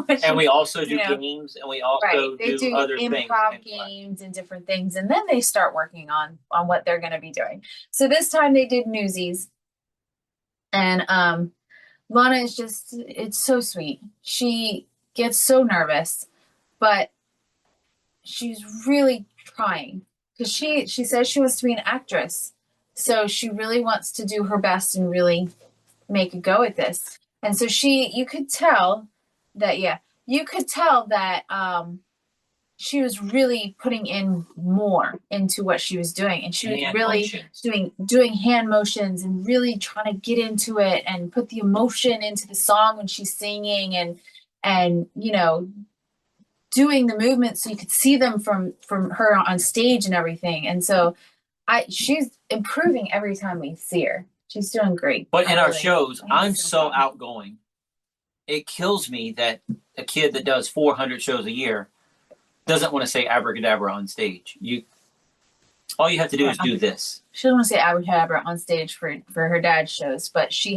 and we also do games, and we also do other things. Improv games and different things. And then they start working on what they're going to be doing. So this time they did Newsies. And Lana is it's so sweet. She gets so nervous, but she's really trying, because she says she wants to be an actress. So she really wants to do her best and really make a go at this. And so you could tell that she was really putting in more into what she was doing. And she was really doing hand motions and really trying to get into it and put the emotion into the song when she's singing and doing the movements so you could see them from her on stage and everything. And so she's improving every time we see her. She's doing great. But in our shows, I'm so outgoing. It kills me that a kid that does 400 shows a year doesn't want to say abracadabra on stage. All you have to do is do this. She doesn't want to say abracadabra on stage for her dad's shows, but she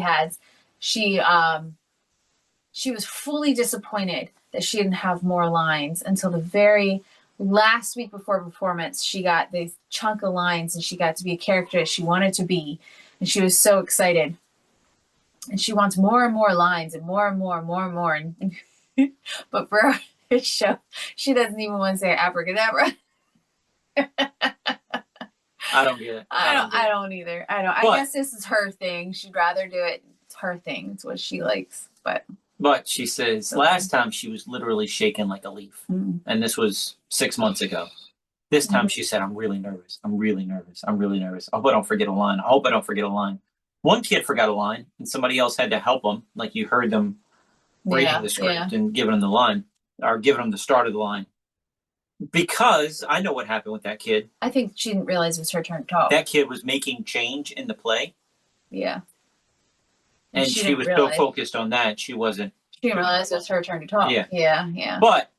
she was fully disappointed that she didn't have more lines until the very last week before performance. She got this chunk of lines and she got to be a character that she wanted to be. And she was so excited. And she wants more and more lines and more and more and more and more. And but for her show, she doesn't even want to say abracadabra. I don't get it. I don't either. I don't. I guess this is her thing. She'd rather do it. It's her thing. It's what she likes. But she says last time she was literally shaking like a leaf. Mm-hmm. And this was 6 months ago. This time she said, I'm really nervous. I'm really nervous. I'm really nervous. I hope I don't forget a line. I hope I don't forget a line. One kid forgot a line and somebody else had to help them. Like you heard them reading the script and giving them the line or giving them the start of the line. Because I know what happened with that kid. I think she didn't realize it was her turn to talk. That kid was making change in the play. Yeah. And she was so focused on that, she wasn't. She didn't realize it was her turn to talk. Yeah. But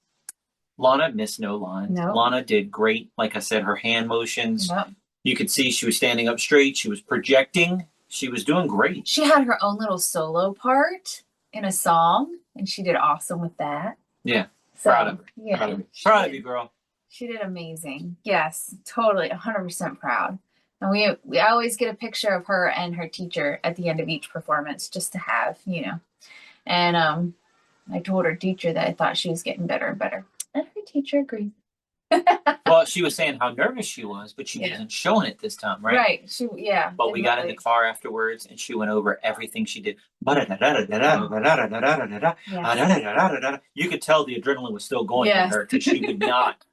Lana missed no lines. No. Lana did great. Like I said, her hand motions. Yep. You could see she was standing up straight. She was projecting. She was doing great. She had her own little solo part in a song, and she did awesome with that. Yeah. So, proud of her. Yeah, proud of you, girl. She did amazing. Yes, totally, 100% proud. And we always get a picture of her and her teacher at the end of each performance, just to have, And I told her teacher that I thought she was getting better and better, and her teacher agreed. Well, she was saying how nervous she was, but she wasn't showing it this time, right? Right. But we got in the car afterwards, and she went over everything she did. You could tell the adrenaline was still going in her because she would not.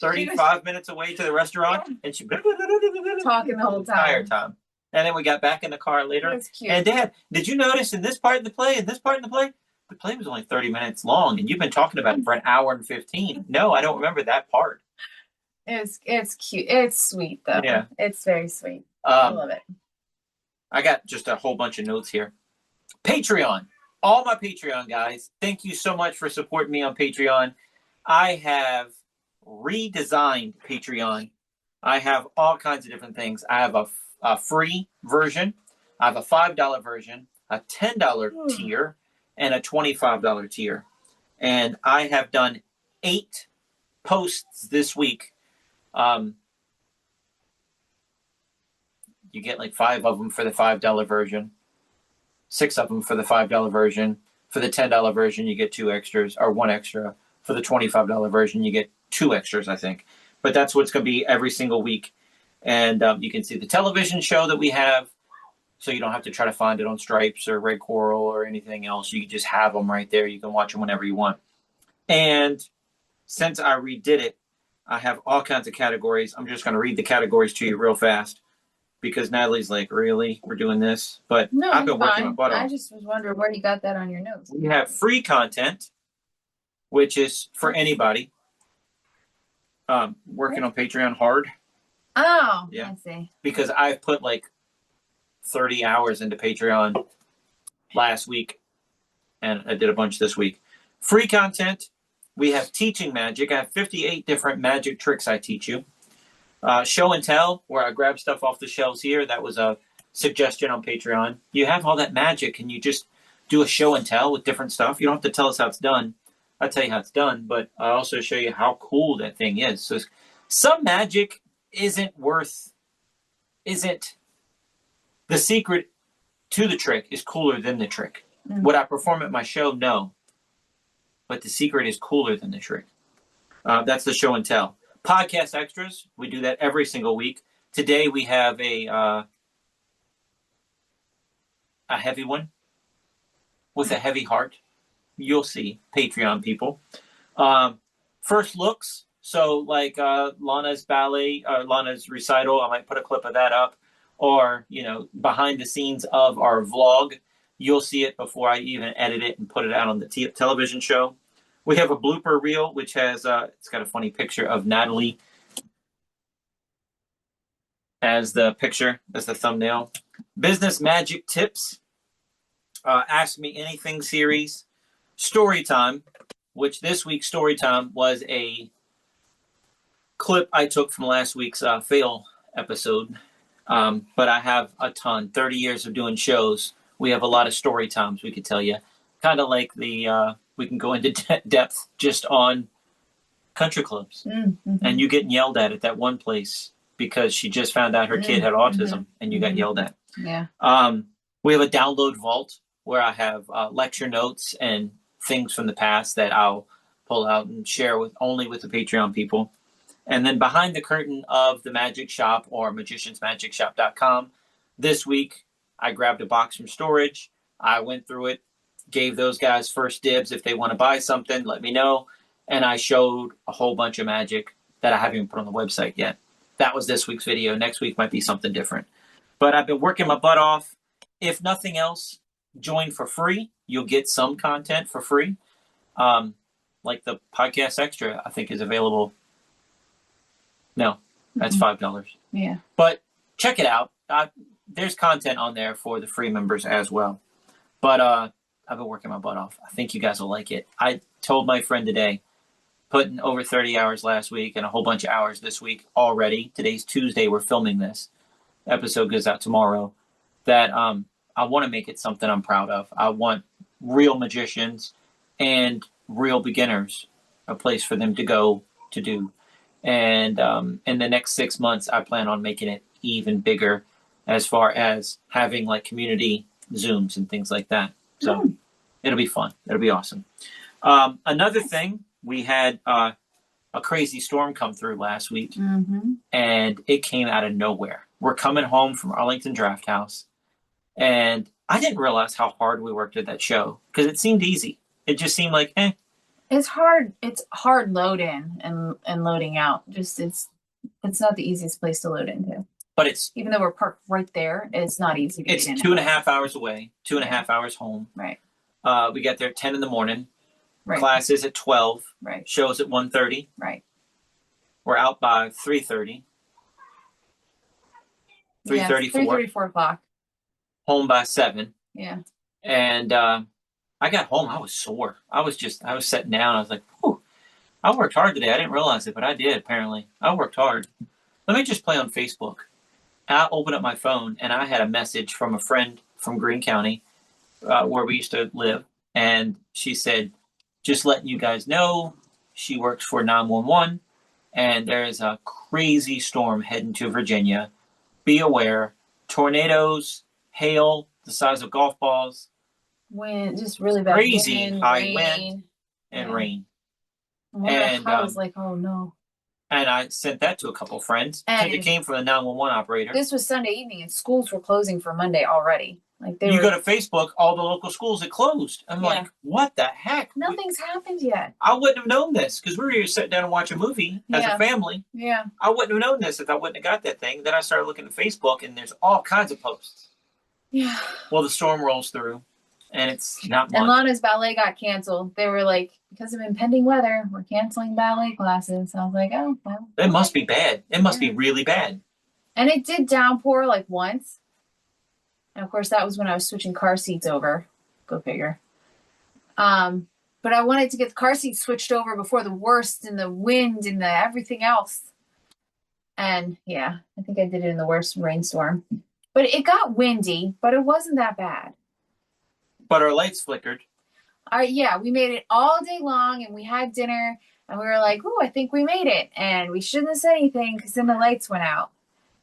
35 minutes away to the restaurant, and she talking the whole entire time. And then we got back in the car later. That's cute. And Dad, did you notice in this part of the play, the play was only 30 minutes long, and you've been talking about it for an hour and 15. No, I don't remember that part. It's cute. It's sweet, though. Yeah. It's very sweet. I love it. I got just a whole bunch of notes here. Patreon. All my Patreon guys, thank you so much for supporting me on Patreon. I have redesigned Patreon. I have all kinds of different things. I have a free version. I have a $5 version, a $10 tier, and a $25 tier. And I have done 8 posts this week. You get like 5 of them for the $5 version, 6 of them for the $5 version. For the $10 version, you get 2 extras or 1 extra. For the $25 version, you get 2 extras, I think. But that's what it's going to be every single week. And you can see the television show that we have. So you don't have to try to find it on Stripes or Red Coral or anything else. You can just have them right there. You can watch them whenever you want. And since I redid it, I have all kinds of categories. I'm just going to read the categories to you real fast because Natalie's like, really? We're doing this? But no, I've been working my butt off. I just was wondering where you got that on your notes. We have free content, which is for anybody. Working on Patreon hard. Oh, yeah. I see. Because I've put like 30 hours into Patreon last week, and I did a bunch this week. Free content. We have teaching magic. I have 58 different magic tricks I teach you. Show and tell, where I grab stuff off the shelves here. That was a suggestion on Patreon. You have all that magic, and you just do a show and tell with different stuff. You don't have to tell us how it's done. I'll tell you how it's done, but I also show you how cool that thing is. So some magic isn't the secret to the trick is cooler than the trick. Mm-hmm. Would I perform at my show? No. But the secret is cooler than the trick. That's the show and tell. Podcast extras. We do that every single week. Today we have a heavy one with a heavy heart. You'll see, Patreon people. First looks. So like Lana's ballet, Lana's recital, I might put a clip of that up. Or, behind the scenes of our vlog, you'll see it before I even edit it and put it out on the television show. We have a blooper reel, which has, it's got a funny picture of Natalie as the picture, as the thumbnail. Business magic tips. Ask Me Anything series. Story time, which this week's story time was a clip I took from last week's fail episode. But I have a ton, 30 years of doing shows We have a lot of story times we could tell you. Kind of like we can go into depth just on country clubs. Mm-hmm. And you getting yelled at that one place because she just found out her kid had autism and you got yelled at. Yeah. We have a download vault where I have lecture notes and things from the past that I'll pull out and share only with the Patreon people. And then behind the curtain of the Magic Shop or magiciansmagicshop.com, this week I grabbed a box from storage. I went through it, gave those guys first dibs. If they want to buy something, let me know. And I showed a whole bunch of magic that I haven't even put on the website yet. That was this week's video. Next week might be something different. But I've been working my butt off. If nothing else, join for free. You'll get some content for free. Like the podcast extra, I think is available. No, that's $5. Yeah. But check it out. There's content on there for the free members as well. But I've been working my butt off. I think you guys will like it. I told my friend today, putting over 30 hours last week and a whole bunch of hours this week already. Today's Tuesday. We're filming this. Episode goes out tomorrow. That I want to make it something I'm proud of. I want real magicians and real beginners, a place for them to go to do. And in the next 6 months, I plan on making it even bigger as far as having like community Zooms and things like that. So it'll be fun. It'll be awesome. Another thing, we had a crazy storm come through last week, and it came out of nowhere. We're coming home from Arlington Drafthouse, and I didn't realize how hard we worked at that show because it seemed easy. It just seemed like, It's hard. It's hard load in and loading out. Just it's not the easiest place to load into. But it's, even though we're parked right there, it's not easy to it's get in. 2.5 hours away, 2.5 hours home. Right. We got there at 10 in the morning. Right. Classes at 12. Right. Shows at 1:30. Right. We're out by 3:30. 3:34. 3:34 o'clock. Home by 7. Yeah. And I got home. I was sore. I was sitting down. I was like, whew, I worked hard today. I didn't realize it, but I did, apparently. I worked hard. Let me just play on Facebook. I opened up my phone, and I had a message from a friend from Greene County, where we used to live. And she said, just letting you guys know, she works for 911, and there's a crazy storm heading to Virginia. Be aware. Tornadoes, hail, the size of golf balls. Wind, just really bad. Crazy wind, high rain. wind and rain. And I was like, oh no. And I sent that to a couple friends. And it came from the 911 operator. This was Sunday evening, and schools were closing for Monday already. Like you go to Facebook, all the local schools had closed. I'm like, what the heck? Nothing's happened yet. I wouldn't have known this because we were here sitting down and watch a movie as a family. Yeah. I wouldn't have known this if I wouldn't have got that thing. Then I started looking at Facebook, and there's all kinds of posts. Yeah. Well, the storm rolls through, and it's not much. And Lana's ballet got canceled. They were like, because of impending weather, we're canceling ballet classes. I was like, oh, well. It must be bad. It must be really bad. And it did downpour like once. And of course, that was when I was switching car seats over. Go figure. But I wanted to get the car seats switched over before the worst and the wind and the everything else. And yeah, I think I did it in the worst rainstorm. But it got windy, but it wasn't that bad. But our lights flickered. Yeah, we made it all day long, and we had dinner, and we were like, "Ooh, I think we made it." And we shouldn't have said anything because then the lights went out.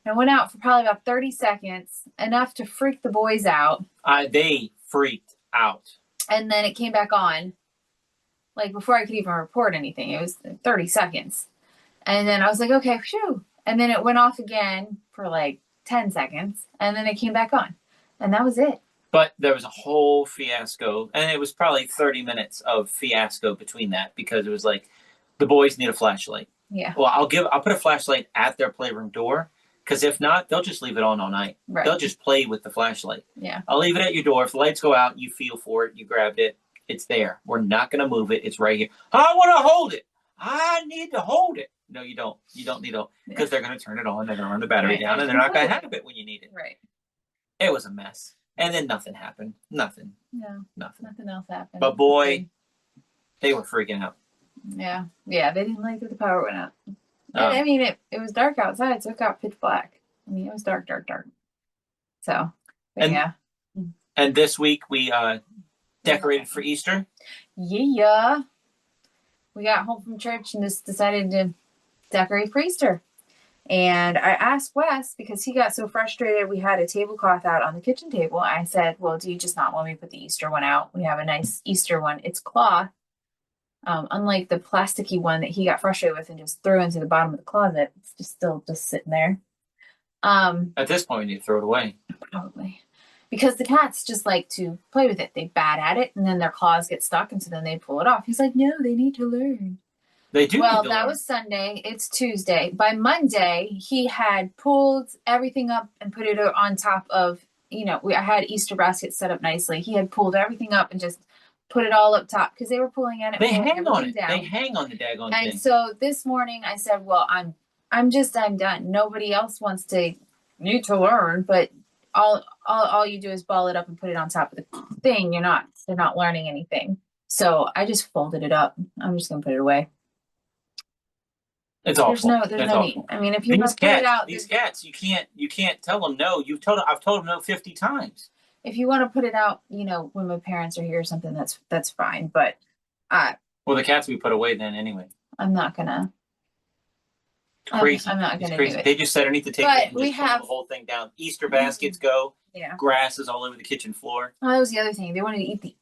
And it went out for probably about 30 seconds, enough to freak the boys out. They freaked out. And then it came back on, like before I could even report anything. It was 30 seconds. And then I was like, okay, phew. And then it went off again for like 10 seconds, and then it came back on. And that was it. But there was a whole fiasco, and it was probably 30 minutes of fiasco between that because it was like, the boys need a flashlight. Yeah. Well, I'll put a flashlight at their playroom door because if not, they'll just leave it on all night. Right. They'll just play with the flashlight. Yeah. I'll leave it at your door. If the lights go out, you feel for it. You grabbed it. It's there. We're not going to move it. It's right here. I want to hold it. I need to hold it. No, you don't. You don't need to, because they're going to turn it on. They're going to run the battery down, and they're not going to have it when you need it. Right. It was a mess. And then nothing happened. Nothing. No. Nothing. Nothing else happened. But boy, they were freaking out. Yeah. Yeah, they didn't like that the power went out. I mean, it was dark outside, so it got pitch black. I mean, it was dark. So, but and, yeah. And this week we decorated for Easter. Yeah. We got home from church and just decided to decorate for Easter. And I asked Wes, because he got so frustrated, we had a tablecloth out on the kitchen table. I said, well, do you just not want me to put the Easter one out? We have a nice Easter one. It's cloth. Unlike the plasticky one that he got frustrated with and just threw into the bottom of the closet. It's just still just sitting there. At this point, we need to throw it away. Probably. Because the cats just like to play with it. They bat at it, and then their claws get stuck, and so then they pull it off. He's like, no, they need to learn. They do. Well, that was Sunday. It's Tuesday. By Monday, he had pulled everything up and put it on top of, I had Easter baskets set up nicely. He had pulled everything up and just put it all up top because they were pulling at it. They hang on it. They hang on the daggone thing. And so this morning I said, well, I'm done. Nobody else need to learn, but all you do is ball it up and put it on top of the thing. They're not learning anything. So I just folded it up. I'm just going to put it away. It's awful. There's no need. I mean, if you want to put it out, these cats, you can't tell them no. I've told them no 50 times. If you want to put it out, when my parents are here or something, that's fine. But well, the cats we put away then anyway. I'm not gonna. Crazy. I'm not gonna do it. They just said underneath the table. But we have the whole thing down. Easter baskets go. Yeah. Grass is all over the kitchen floor. Oh, that was the other thing. They wanted to eat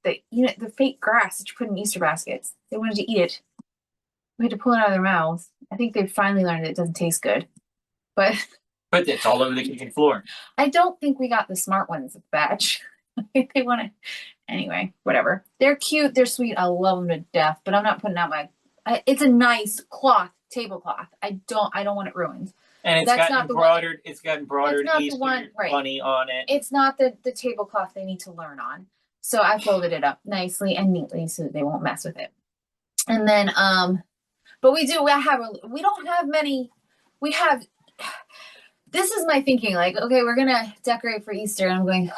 the fake grass that you put in Easter baskets. They wanted to eat it. We had to pull it out of their mouths. I think they finally learned that it doesn't taste good. But it's all over the kitchen floor. I don't think we got the smart ones at the batch. They want to. Anyway, whatever. They're cute. They're sweet. I love them to death. But I'm not putting out it's a nice tablecloth. I don't want it ruined. And it's got embroidered. It's got embroidered Easter bunny on it. It's not the tablecloth they need to learn on. So I folded it up nicely and neatly so that they won't mess with it. And then but we don't have many. This is my thinking, like, okay, we're gonna decorate for Easter, and I'm going,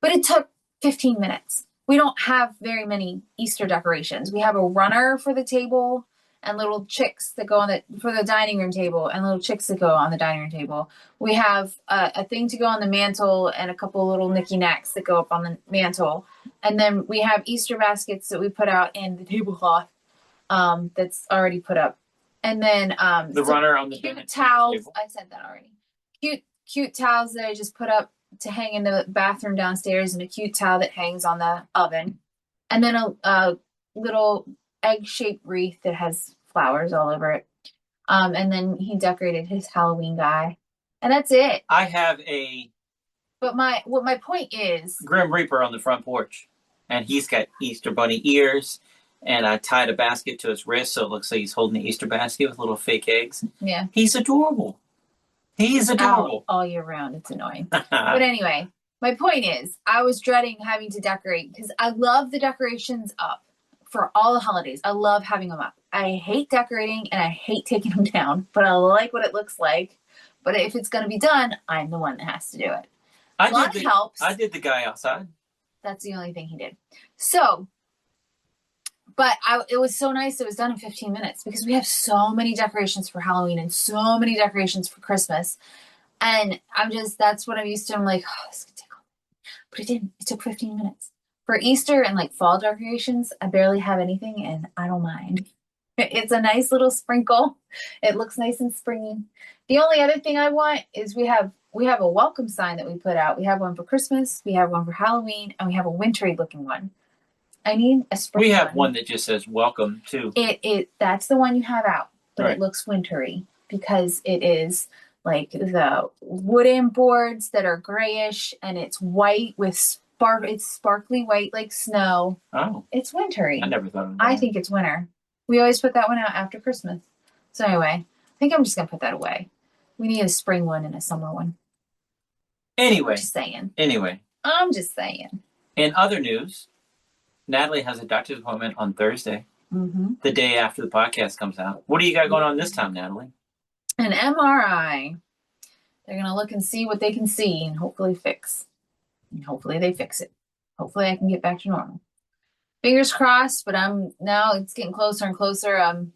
but it took 15 minutes. We don't have very many Easter decorations. We have a runner for the table and little chicks that go for the dining room table, and little chicks that go on the dining room table. We have a thing to go on the mantle and a couple little knicky-knacks that go up on the mantle. And then we have Easter baskets that we put out in the tablecloth that's already put up. And then the runner on the cute towels. I said that already. Cute towels that I just put up to hang in the bathroom downstairs, and a cute towel that hangs on the oven. And then a little egg-shaped wreath that has flowers all over it. And then he decorated his Halloween guy. And that's it. I have But my point is, Grim Reaper on the front porch, and he's got Easter bunny ears, and I tied a basket to his wrist so it looks like he's holding the Easter basket with little fake eggs. Yeah. He's adorable. He's adorable. All year round. It's annoying. But anyway, my point is, I was dreading having to decorate because I love the decorations up for all the holidays. I love having them up. I hate decorating and I hate taking them down, but I like what it looks like. But if it's going to be done, I'm the one that has to do it. Helps. I did the guy outside. That's the only thing he did. So, but it was so nice. It was done in 15 minutes because we have so many decorations for Halloween and so many decorations for Christmas. And that's what I'm used to. I'm like, oh, this could take all day. But it didn't. It took 15 minutes. For Easter and like fall decorations, I barely have anything and I don't mind. It's a nice little sprinkle. It looks nice and springy. The only other thing I want is we have a welcome sign that we put out. We have one for Christmas, we have one for Halloween, and we have a wintry looking one. I need a spring. We have one that just says welcome too. That's the one you have out, but right. It looks wintry because it is like the wooden boards that are grayish and it's white with it's sparkly white like snow. Oh. It's wintry. I never thought of that. I think it's winter. We always put that one out after Christmas. So anyway, I think I'm just gonna put that away. We need a spring one and a summer one. Anyway. Just saying. I'm just saying. In other news, Natalie has a doctor's appointment on Thursday, the day after the podcast comes out. What do you got going on this time, Natalie? An MRI. They're going to look and see what they can see and hopefully fix. And hopefully they fix it. Hopefully I can get back to normal. Fingers crossed, but now it's getting closer and closer. I'm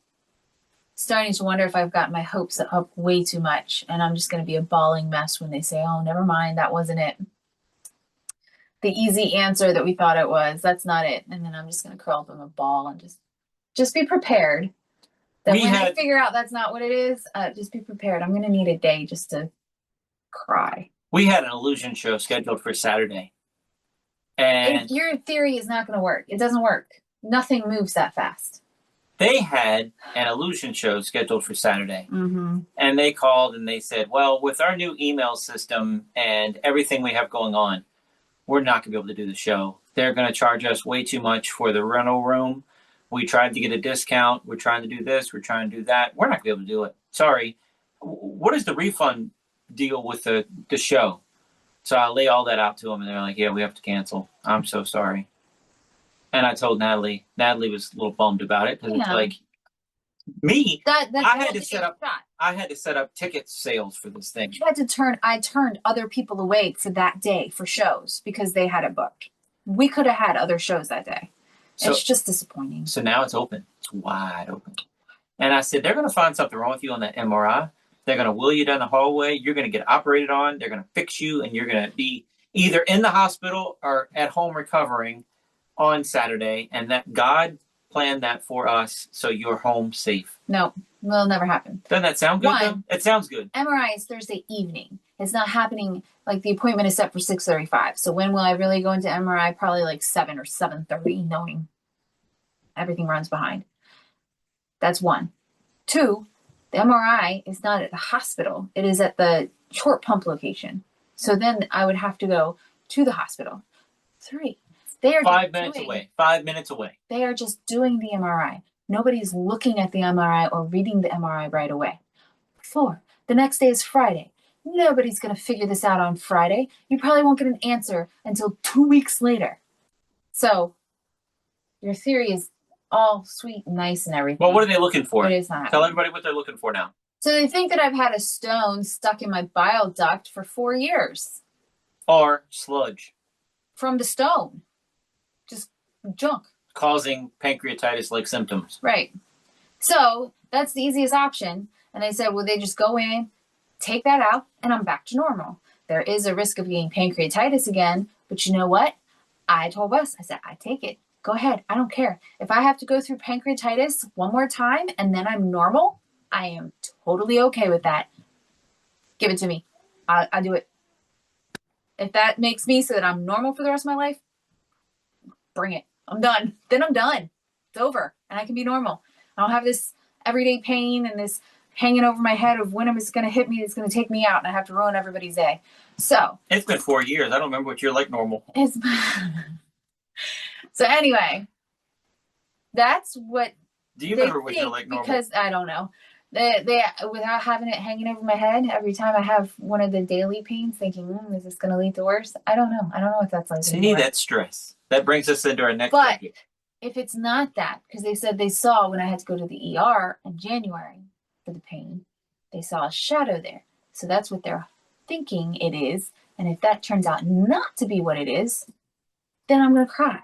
starting to wonder if I've gotten my hopes up way too much and I'm just going to be a bawling mess when they say, oh, never mind, that wasn't it. the easy answer that we thought it was. That's not it. And then I'm just going to curl up in a ball and just be prepared that when I figure out that's not what it is, just be prepared. I'm going to need a day just to cry. We had an illusion show scheduled for Saturday. And your theory is not going to work. It doesn't work. Nothing moves that fast. They had an illusion show scheduled for Saturday. Mm-hmm. And they called and they said, well, with our new email system and everything we have going on, we're not going to be able to do the show. They're going to charge us way too much for the rental room. We tried to get a discount. We're trying to do this. We're trying to do that. We're not going to be able to do it. Sorry. What is the refund deal with the show? So I lay all that out to them, and they're like, yeah, we have to cancel. I'm so sorry. And I told Natalie. Natalie was a little bummed about it because it's like, me, I had to set up ticket sales for this thing. I turned other people away for that day for shows because they had it booked. We could have had other shows that day. So, it's just disappointing. So now it's open. It's wide open. And I said, they're going to find something wrong with you on that MRI. They're going to wheel you down the hallway. You're going to get operated on. They're going to fix you, and you're going to be either in the hospital or at home recovering on Saturday. And that God planned that for us, so you're home safe. No, will never happen. Doesn't that sound good, though? It sounds good. MRI is Thursday evening. It's not happening, like the appointment is set for 6:35. So when will I really go into MRI? Probably like 7 or 7:30, knowing everything runs behind. That's one. Two, the MRI is not at the hospital. It is at the short pump location. So then I would have to go to the hospital. Three, they are 5 minutes away. 5 minutes away. They are just doing the MRI. Nobody's looking at the MRI or reading the MRI right away. Four, the next day is Friday. Nobody's going to figure this out on Friday. You probably won't get an answer until 2 weeks later. So your theory is all sweet and nice and everything. Well, what are they looking for? But it's not. Tell everybody what they're looking for now. So they think that I've had a stone stuck in my bile duct for 4 years. Or sludge. From the stone. Just junk. Causing pancreatitis-like symptoms. Right. So that's the easiest option. And they said, well, they just go in, take that out, and I'm back to normal. There is a risk of getting pancreatitis again, but you know what? I told Wes, I said, I take it. Go ahead. I don't care. If I have to go through pancreatitis one more time and then I'm normal, I am totally okay with that. Give it to me. I'll do it. If that makes me so that I'm normal for the rest of my life, bring it. I'm done. Then I'm done. It's over. And I can be normal. I don't have this everyday pain and this hanging over my head of when it's going to hit me, it's going to take me out, and I have to ruin everybody's day. So. It's been 4 years. I don't remember what you're like normal. So anyway, that's what. Do you remember what you're like normal? Because I don't know. They without having it hanging over my head every time I have one of the daily pains, thinking, is this going to lead to worse? I don't know. I don't know what that's like. See, that's stress. That brings us into our next subject. If it's not that, because they said they saw when I had to go to the ER in January for the pain, they saw a shadow there. So that's what they're thinking it is. And if that turns out not to be what it is, then I'm going to cry.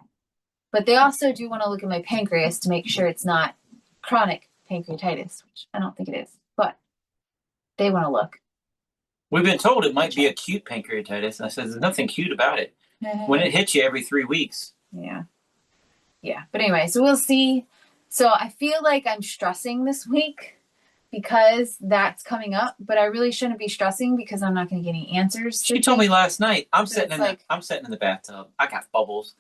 But they also do want to look at my pancreas to make sure it's not chronic pancreatitis, which I don't think it is. But they want to look. We've been told it might be acute pancreatitis. And I said, there's nothing cute about it. When it hits you every 3 weeks. Yeah. Yeah. But anyway, so we'll see. So I feel like I'm stressing this week because that's coming up, but I really shouldn't be stressing because I'm not going to get any answers. She told me last night, I'm sitting in the bathtub. I got bubbles.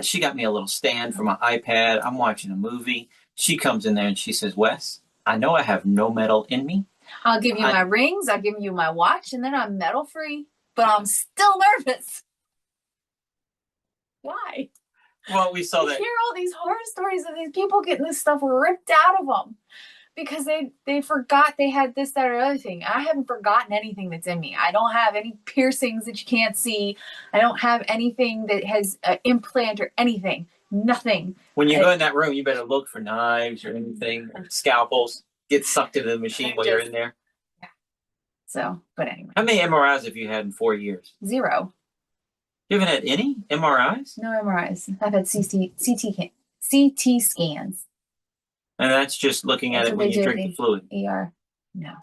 She got me a little stand for my iPad. I'm watching a movie. She comes in there and she says, Wes, I know I have no metal in me. I'll give you my rings. I'll give you my watch, and then I'm metal free, but I'm still nervous. Why? Well, we saw that. You hear all these horror stories of these people getting this stuff ripped out of them because they forgot they had this, that, or other thing. I haven't forgotten anything that's in me. I don't have any piercings that you can't see. I don't have anything that has an implant or anything. Nothing. When you go in that room, you better look for knives or anything, or scalpels. Get sucked into the machine while you're in there. Yeah. So, but anyway. How many MRIs have you had in 4 years? 0. You haven't had any MRIs? No MRIs. I've had CT scans. And that's just looking at it when you drink the fluid. ER. No.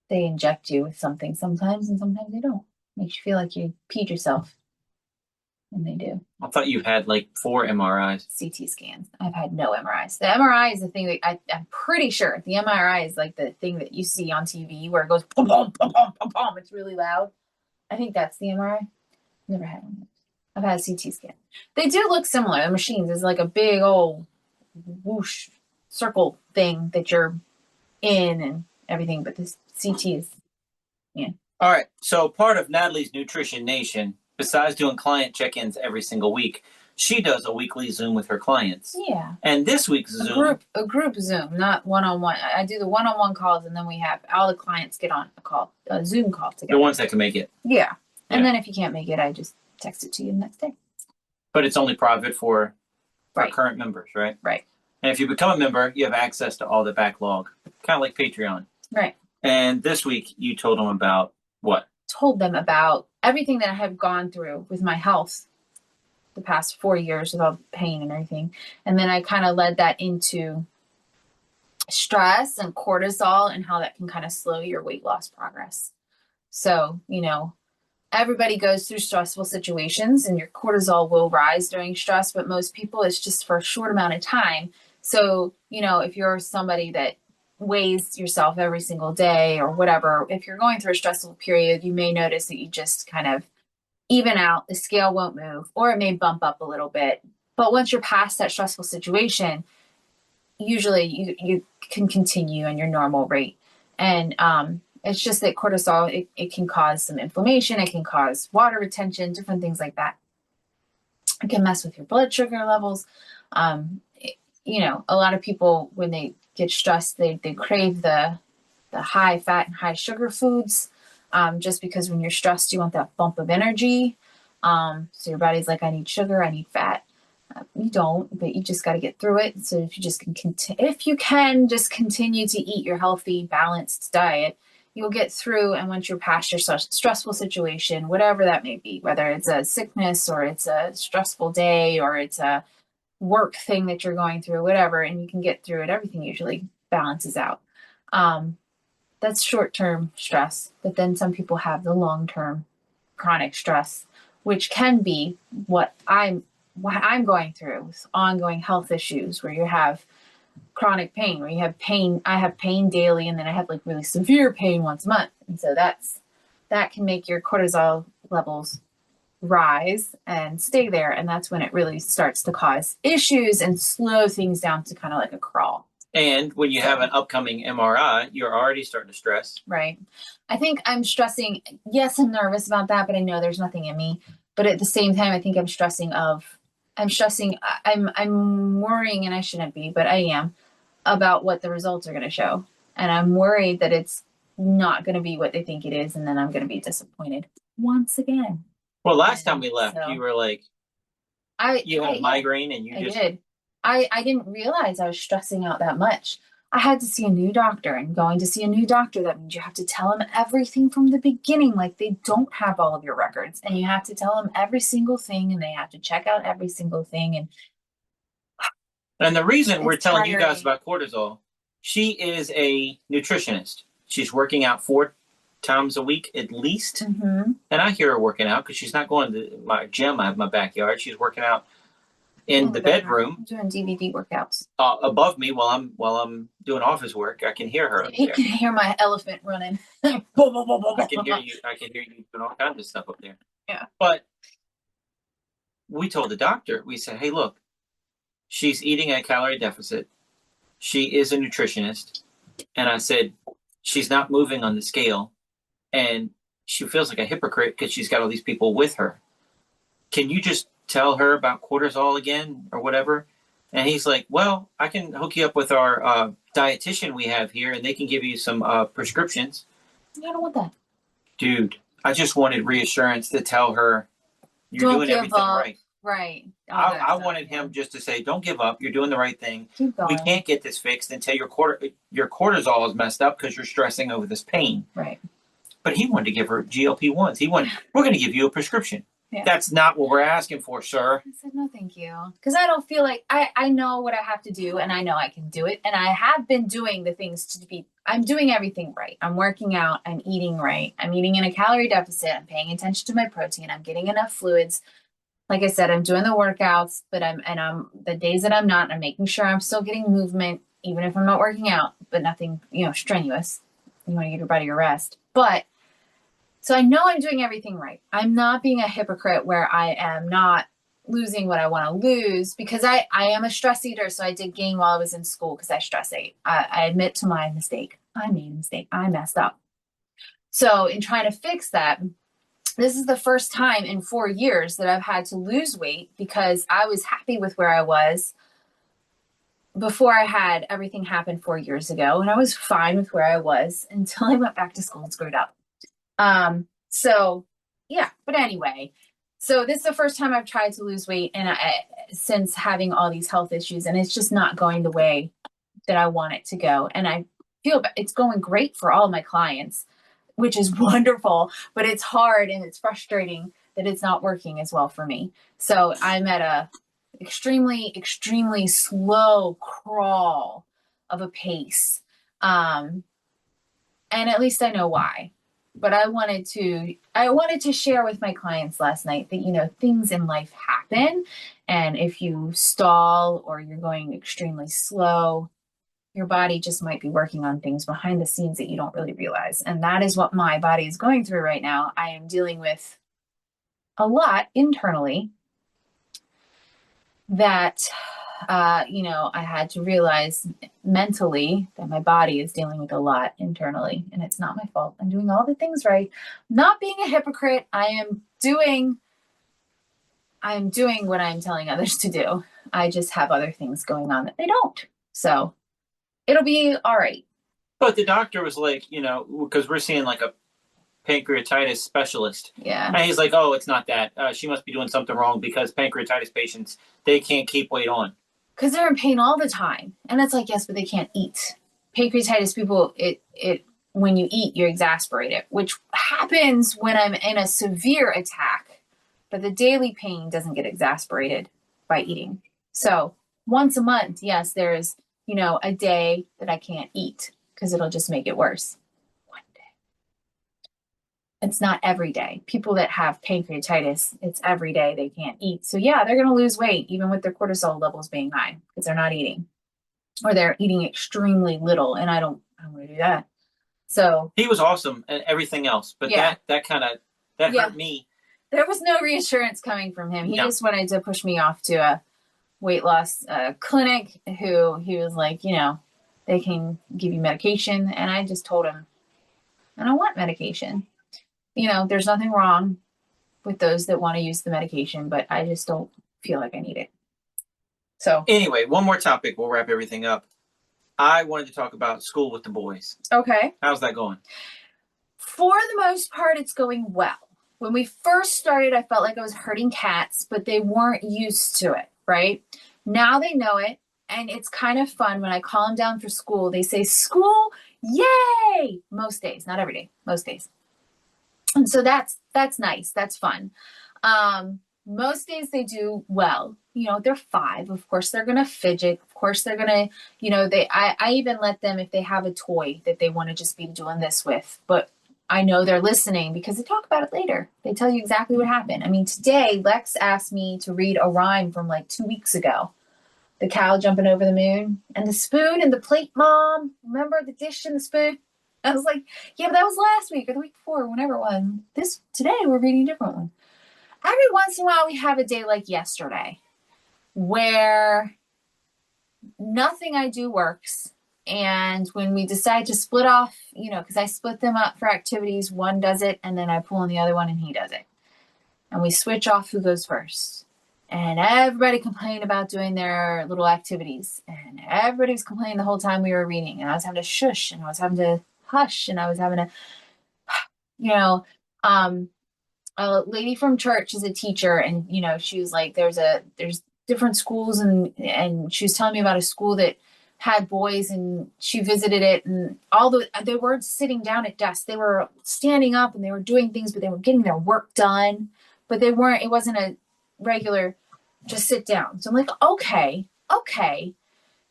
They inject you with something sometimes, and sometimes they don't. Makes you feel like you peed yourself. And they do. I thought you had like 4 MRIs. CT scans. I've had no MRIs. The MRI is the thing that I'm pretty sure the MRI is like the thing that you see on TV where it goes pum pum pum pum pum pum. It's really loud. I think that's the MRI. Never had one. I've had a CT scan. They do look similar. The machines is like a big old whoosh circle thing that you're in and everything, but this CT is, yeah. All right. So part of Natalie's Nutrition Nation, besides doing client check-ins every single week, she does a weekly Zoom with her clients. Yeah. And this week's Zoom, a group Zoom, not one-on-one. I do the one-on-one calls, and then we have all the clients get on a Zoom call together. the ones that can make it. Yeah. And then if you can't make it, I just text it to you the next day. But it's only private for Right. current members, right? Right. And if you become a member, you have access to all the backlog, kind of like Patreon. Right. And this week, you told them about what? Told them about everything that I have gone through with my health the past 4 years with all the pain and everything. And then I kind of led that into stress and cortisol and how that can kind of slow your weight loss progress. So, you know, everybody goes through stressful situations and your cortisol will rise during stress, but most people it's just for a short amount of time. So, you know, if you're somebody that weighs yourself every single day or whatever, if you're going through a stressful period, you may notice that you just kind of even out, the scale won't move, or it may bump up a little bit. But once you're past that stressful situation, usually you can continue on your normal rate. And it's just that cortisol, it can cause some inflammation, it can cause water retention, different things like that. It can mess with your blood sugar levels. You know, a lot of people, when they get stressed, they crave the high fat and high sugar foods, just because when you're stressed, you want that bump of energy. So your body's like, I need sugar, I need fat. You don't, but you just got to get through it. So if you just can just continue to eat your healthy, balanced diet, you'll get through. And once you're past your stressful situation, whatever that may be, whether it's a sickness or it's a stressful day or it's a work thing that you're going through, whatever, and you can get through it, everything usually balances out. That's short-term stress, but then some people have the long-term chronic stress, which can be what I'm going through with ongoing health issues where you have chronic pain, where you have pain. I have pain daily, and then I have like really severe pain once a month. And so that can make your cortisol levels rise and stay there. And that's when it really starts to cause issues and slow things down to kind of like a crawl. And when you have an upcoming MRI, you're already starting to stress. Right. I think I'm stressing. Yes, I'm nervous about that, but I know there's nothing in me. But at the same time, I think I'm stressing. I'm worrying, and I shouldn't be, but I am, about what the results are going to show. And I'm worried that it's not going to be what they think it is. And then I'm going to be disappointed once again. Well, last time we left, you were like, you had a migraine and I did. I didn't realize I was stressing out that much. I had to see a new doctor, and going to see a new doctor, that means you have to tell them everything from the beginning. Like, they don't have all of your records, and you have to tell them every single thing, and they have to check out every single thing. And the reason we're telling you guys about cortisol, she is a nutritionist. She's working out 4 times a week at least. Mm-hmm. And I hear her working out because she's not going to my gym. I have my backyard. She's working out in the bedroom. I'm doing DVD workouts. Above me while I'm doing office work. I can hear her up there. You can hear my elephant running. I can hear you doing all kinds of stuff up there. Yeah. But we told the doctor, we said, hey, look, she's eating at a calorie deficit. She is a nutritionist. And I said, she's not moving on the scale. And she feels like a hypocrite because she's got all these people with her. Can you just tell her about cortisol again or whatever? And he's like, well, I can hook you up with our dietitian we have here, and they can give you some prescriptions. I don't want that. Dude, I just wanted reassurance to tell her you're doing everything right. Right. I wanted him just to say, don't give up. You're doing the right thing. Keep going. We can't get this fixed until your cortisol is messed up because you're stressing over this pain. Right. But he wanted to give her GLP-1s. We're going to give you a prescription. Yeah. That's not what we're asking for, sir. I said, no, thank you. Because I don't feel like I know what I have to do, and I know I can do it. And I have been doing the things I'm doing everything right. I'm working out. I'm eating right. I'm eating in a calorie deficit. I'm paying attention to my protein. I'm getting enough fluids. like I said, I'm doing the workouts, but I'm the days that I'm not, I'm making sure I'm still getting movement, even if I'm not working out, but nothing, strenuous. You want to give your body a rest. But so I know I'm doing everything right. I'm not being a hypocrite where I am not losing what I want to lose, because I am a stress eater. So I did gain while I was in school because I stress ate. I admit to my mistake. I made a mistake. I messed up. So in trying to fix that, this is the first time in 4 years that I've had to lose weight, because I was happy with where I was before I had everything happen 4 years ago. And I was fine with where I was until I went back to school and screwed up. So yeah, but anyway, so this is the first time I've tried to lose weight, and since having all these health issues, and it's just not going the way that I want it to go. And I feel it's going great for all my clients, which is wonderful, but it's hard and it's frustrating that it's not working as well for me. So I'm at a extremely, extremely slow crawl of a pace. And at least I know why. But I wanted to share with my clients last night that, things in life happen. And if you stall or you're going extremely slow, your body just might be working on things behind the scenes that you don't really realize. And that is what my body is going through right now. I am dealing with a lot internally that, I had to realize mentally that my body is dealing with a lot internally, and it's not my fault. I'm doing all the things right. Not being a hypocrite. I am doing what I'm telling others to do. I just have other things going on that they don't. So it'll be all right. But the doctor was like, because we're seeing like a pancreatitis specialist. Yeah. And he's like, oh, it's not that. She must be doing something wrong, because pancreatitis patients, they can't keep weight on. Because they're in pain all the time. And it's like, yes, but they can't eat. Pancreatitis people, when you eat, you're exasperated, which happens when I'm in a severe attack. But the daily pain doesn't get exasperated by eating. So once a month, yes, there's, a day that I can't eat because it'll just make it worse. One day. It's not every day. People that have pancreatitis, it's every day they can't eat. So yeah, they're going to lose weight even with their cortisol levels being high because they're not eating, or they're eating extremely little. And I don't want to do that. So he was awesome and everything else, but yeah. that hurt me. There was no reassurance coming from him. He just wanted to push me off to a weight loss clinic who he was like, they can give you medication. And I just told him, I don't want medication. There's nothing wrong with those that want to use the medication, but I just don't feel like I need it. So anyway, one more topic. We'll wrap everything up. I wanted to talk about school with the boys. Okay. How's that going? For the most part, it's going well. When we first started, I felt like I was herding cats, but they weren't used to it, right? Now they know it, and it's kind of fun. When I call them down for school, they say, school, yay! Most days, not every day, most days. And so that's nice. That's fun. Most days they do well. They're 5. Of course, they're going to fidget. Of course, they're going to, I even let them, if they have a toy that they want to just be doing this with, but I know they're listening because they talk about it later. They tell you exactly what happened. I mean, today, Lex asked me to read a rhyme from like 2 weeks ago. The cow jumping over the moon and the spoon and the plate, Mom. Remember the dish and the spoon? I was like, yeah, but that was last week or the week before, whenever it was. Today we're reading a different one. Every once in a while we have a day like yesterday where nothing I do works. And when we decide to split off, because I split them up for activities, one does it and then I pull on the other one and he does it. And we switch off who goes first. And everybody complained about doing their little activities. And everybody was complaining the whole time we were reading. And I was having to shush and I was having to hush and I was having to, a lady from church is a teacher. And, she was like, there's different schools. And she was telling me about a school that had boys and she visited it, and they weren't sitting down at desks. They were standing up and they were doing things, but they were getting their work done, but it wasn't a regular just sit down. So I'm like, okay.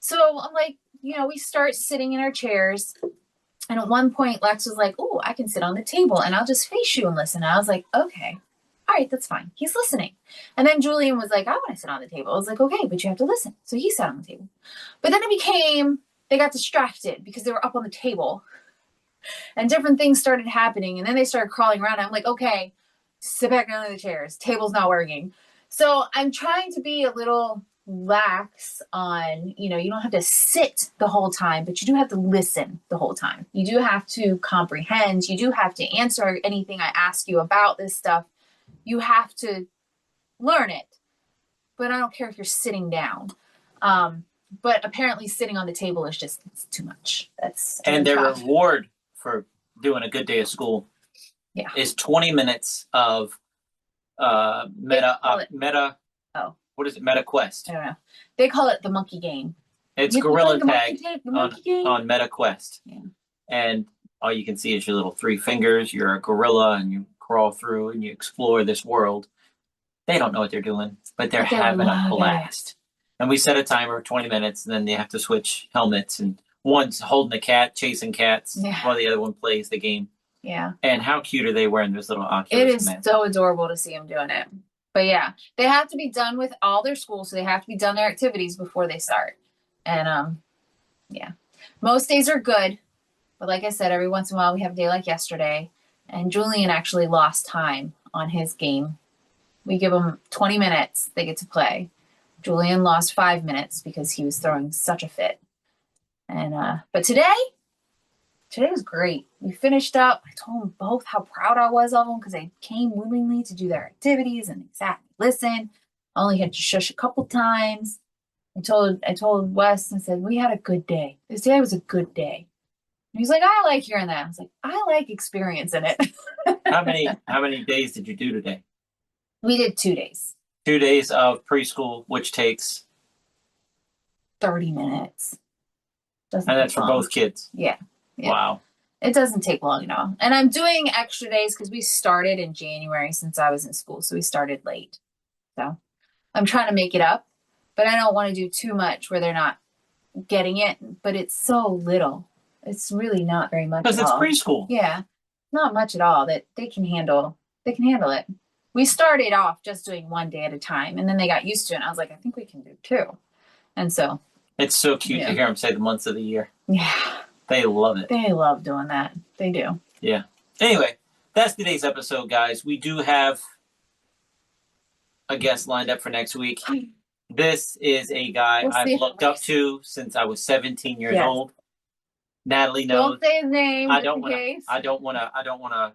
So I'm like, we start sitting in our chairs. And at one point Lex was like, oh, I can sit on the table and I'll just face you and listen. And I was like, okay, all right, that's fine. He's listening. And then Julian was like, I want to sit on the table. I was like, okay, but you have to listen. So he sat on the table. But then it became, they got distracted because they were up on the table and different things started happening. And then they started crawling around. I'm like, okay, sit back down in the chairs. Table's not working. So I'm trying to be a little lax on, you don't have to sit the whole time, but you do have to listen the whole time. You do have to comprehend. You do have to answer anything I ask you about this stuff. You have to learn it. But I don't care if you're sitting down. But apparently sitting on the table is just, it's too much. And their reward for doing a good day of school is 20 minutes of what is it? Meta Quest. I don't know. They call it the monkey game. It's Gorilla Tag on Meta Quest. Yeah. And all you can see is your little 3 fingers. You're a gorilla and you crawl through and you explore this world. They don't know what they're doing, but they're having a blast. And we set a timer, 20 minutes, and then they have to switch helmets. And one's holding a cat, chasing cats, while the other one plays the game. Yeah. And how cute are they wearing those little Oculus? It is so adorable to see them doing it. But yeah, they have to be done with all their school, so they have to be done their activities before they start. And most days are good, but like I said, every once in a while we have a day like yesterday, and Julian actually lost time on his game. We give him 20 minutes, they get to play. Julian lost 5 minutes because he was throwing such a fit. And but today was great. We finished up. I told them both how proud I was of them because they came willingly to do their activities and exactly listen. I only had to shush a couple times. I told Wes and said, we had a good day. This day was a good day. And he's like, I like hearing that. I was like, I like experiencing it. How many days did you do today? We did 2 days. 2 days of preschool, which takes 30 minutes. And that's for both kids. Yeah. Wow. It doesn't take long at all. And I'm doing extra days because we started in January since I was in school. So we started late. So I'm trying to make it up, but I don't want to do too much where they're not getting it. But it's so little. It's really not very much. Because it's preschool. Yeah. Not much at all that they can handle. They can handle it. We started off just doing 1 day at a time, and then they got used to it. And I was like, I think we can do 2. And so. It's so cute to hear them say the months of the year. Yeah. They love it. They love doing that. They do. Yeah. Anyway, that's today's episode, guys. We do have a guest lined up for next week. This is a guy I've looked up to since I was 17 years old. Natalie knows. Don't say his name. I don't want to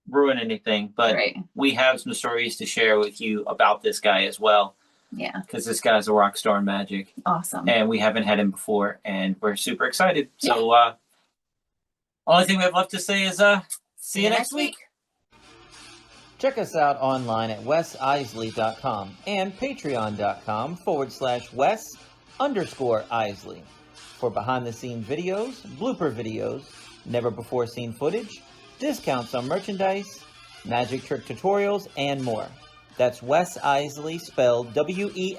ruin anything, but we have some stories to share with you about this guy as well. Yeah. Because this guy's a rock star in magic. Awesome. And we haven't had him before, and we're super excited. So, only thing we have left to say is, see you next week. Check us out online at wesisley.com and patreon.com/Wes_Isley for behind-the-scenes videos, blooper videos, never-before-seen footage, discounts on merchandise, magic trick tutorials, and more. That's Wes Iseli, spelled Wesiseli.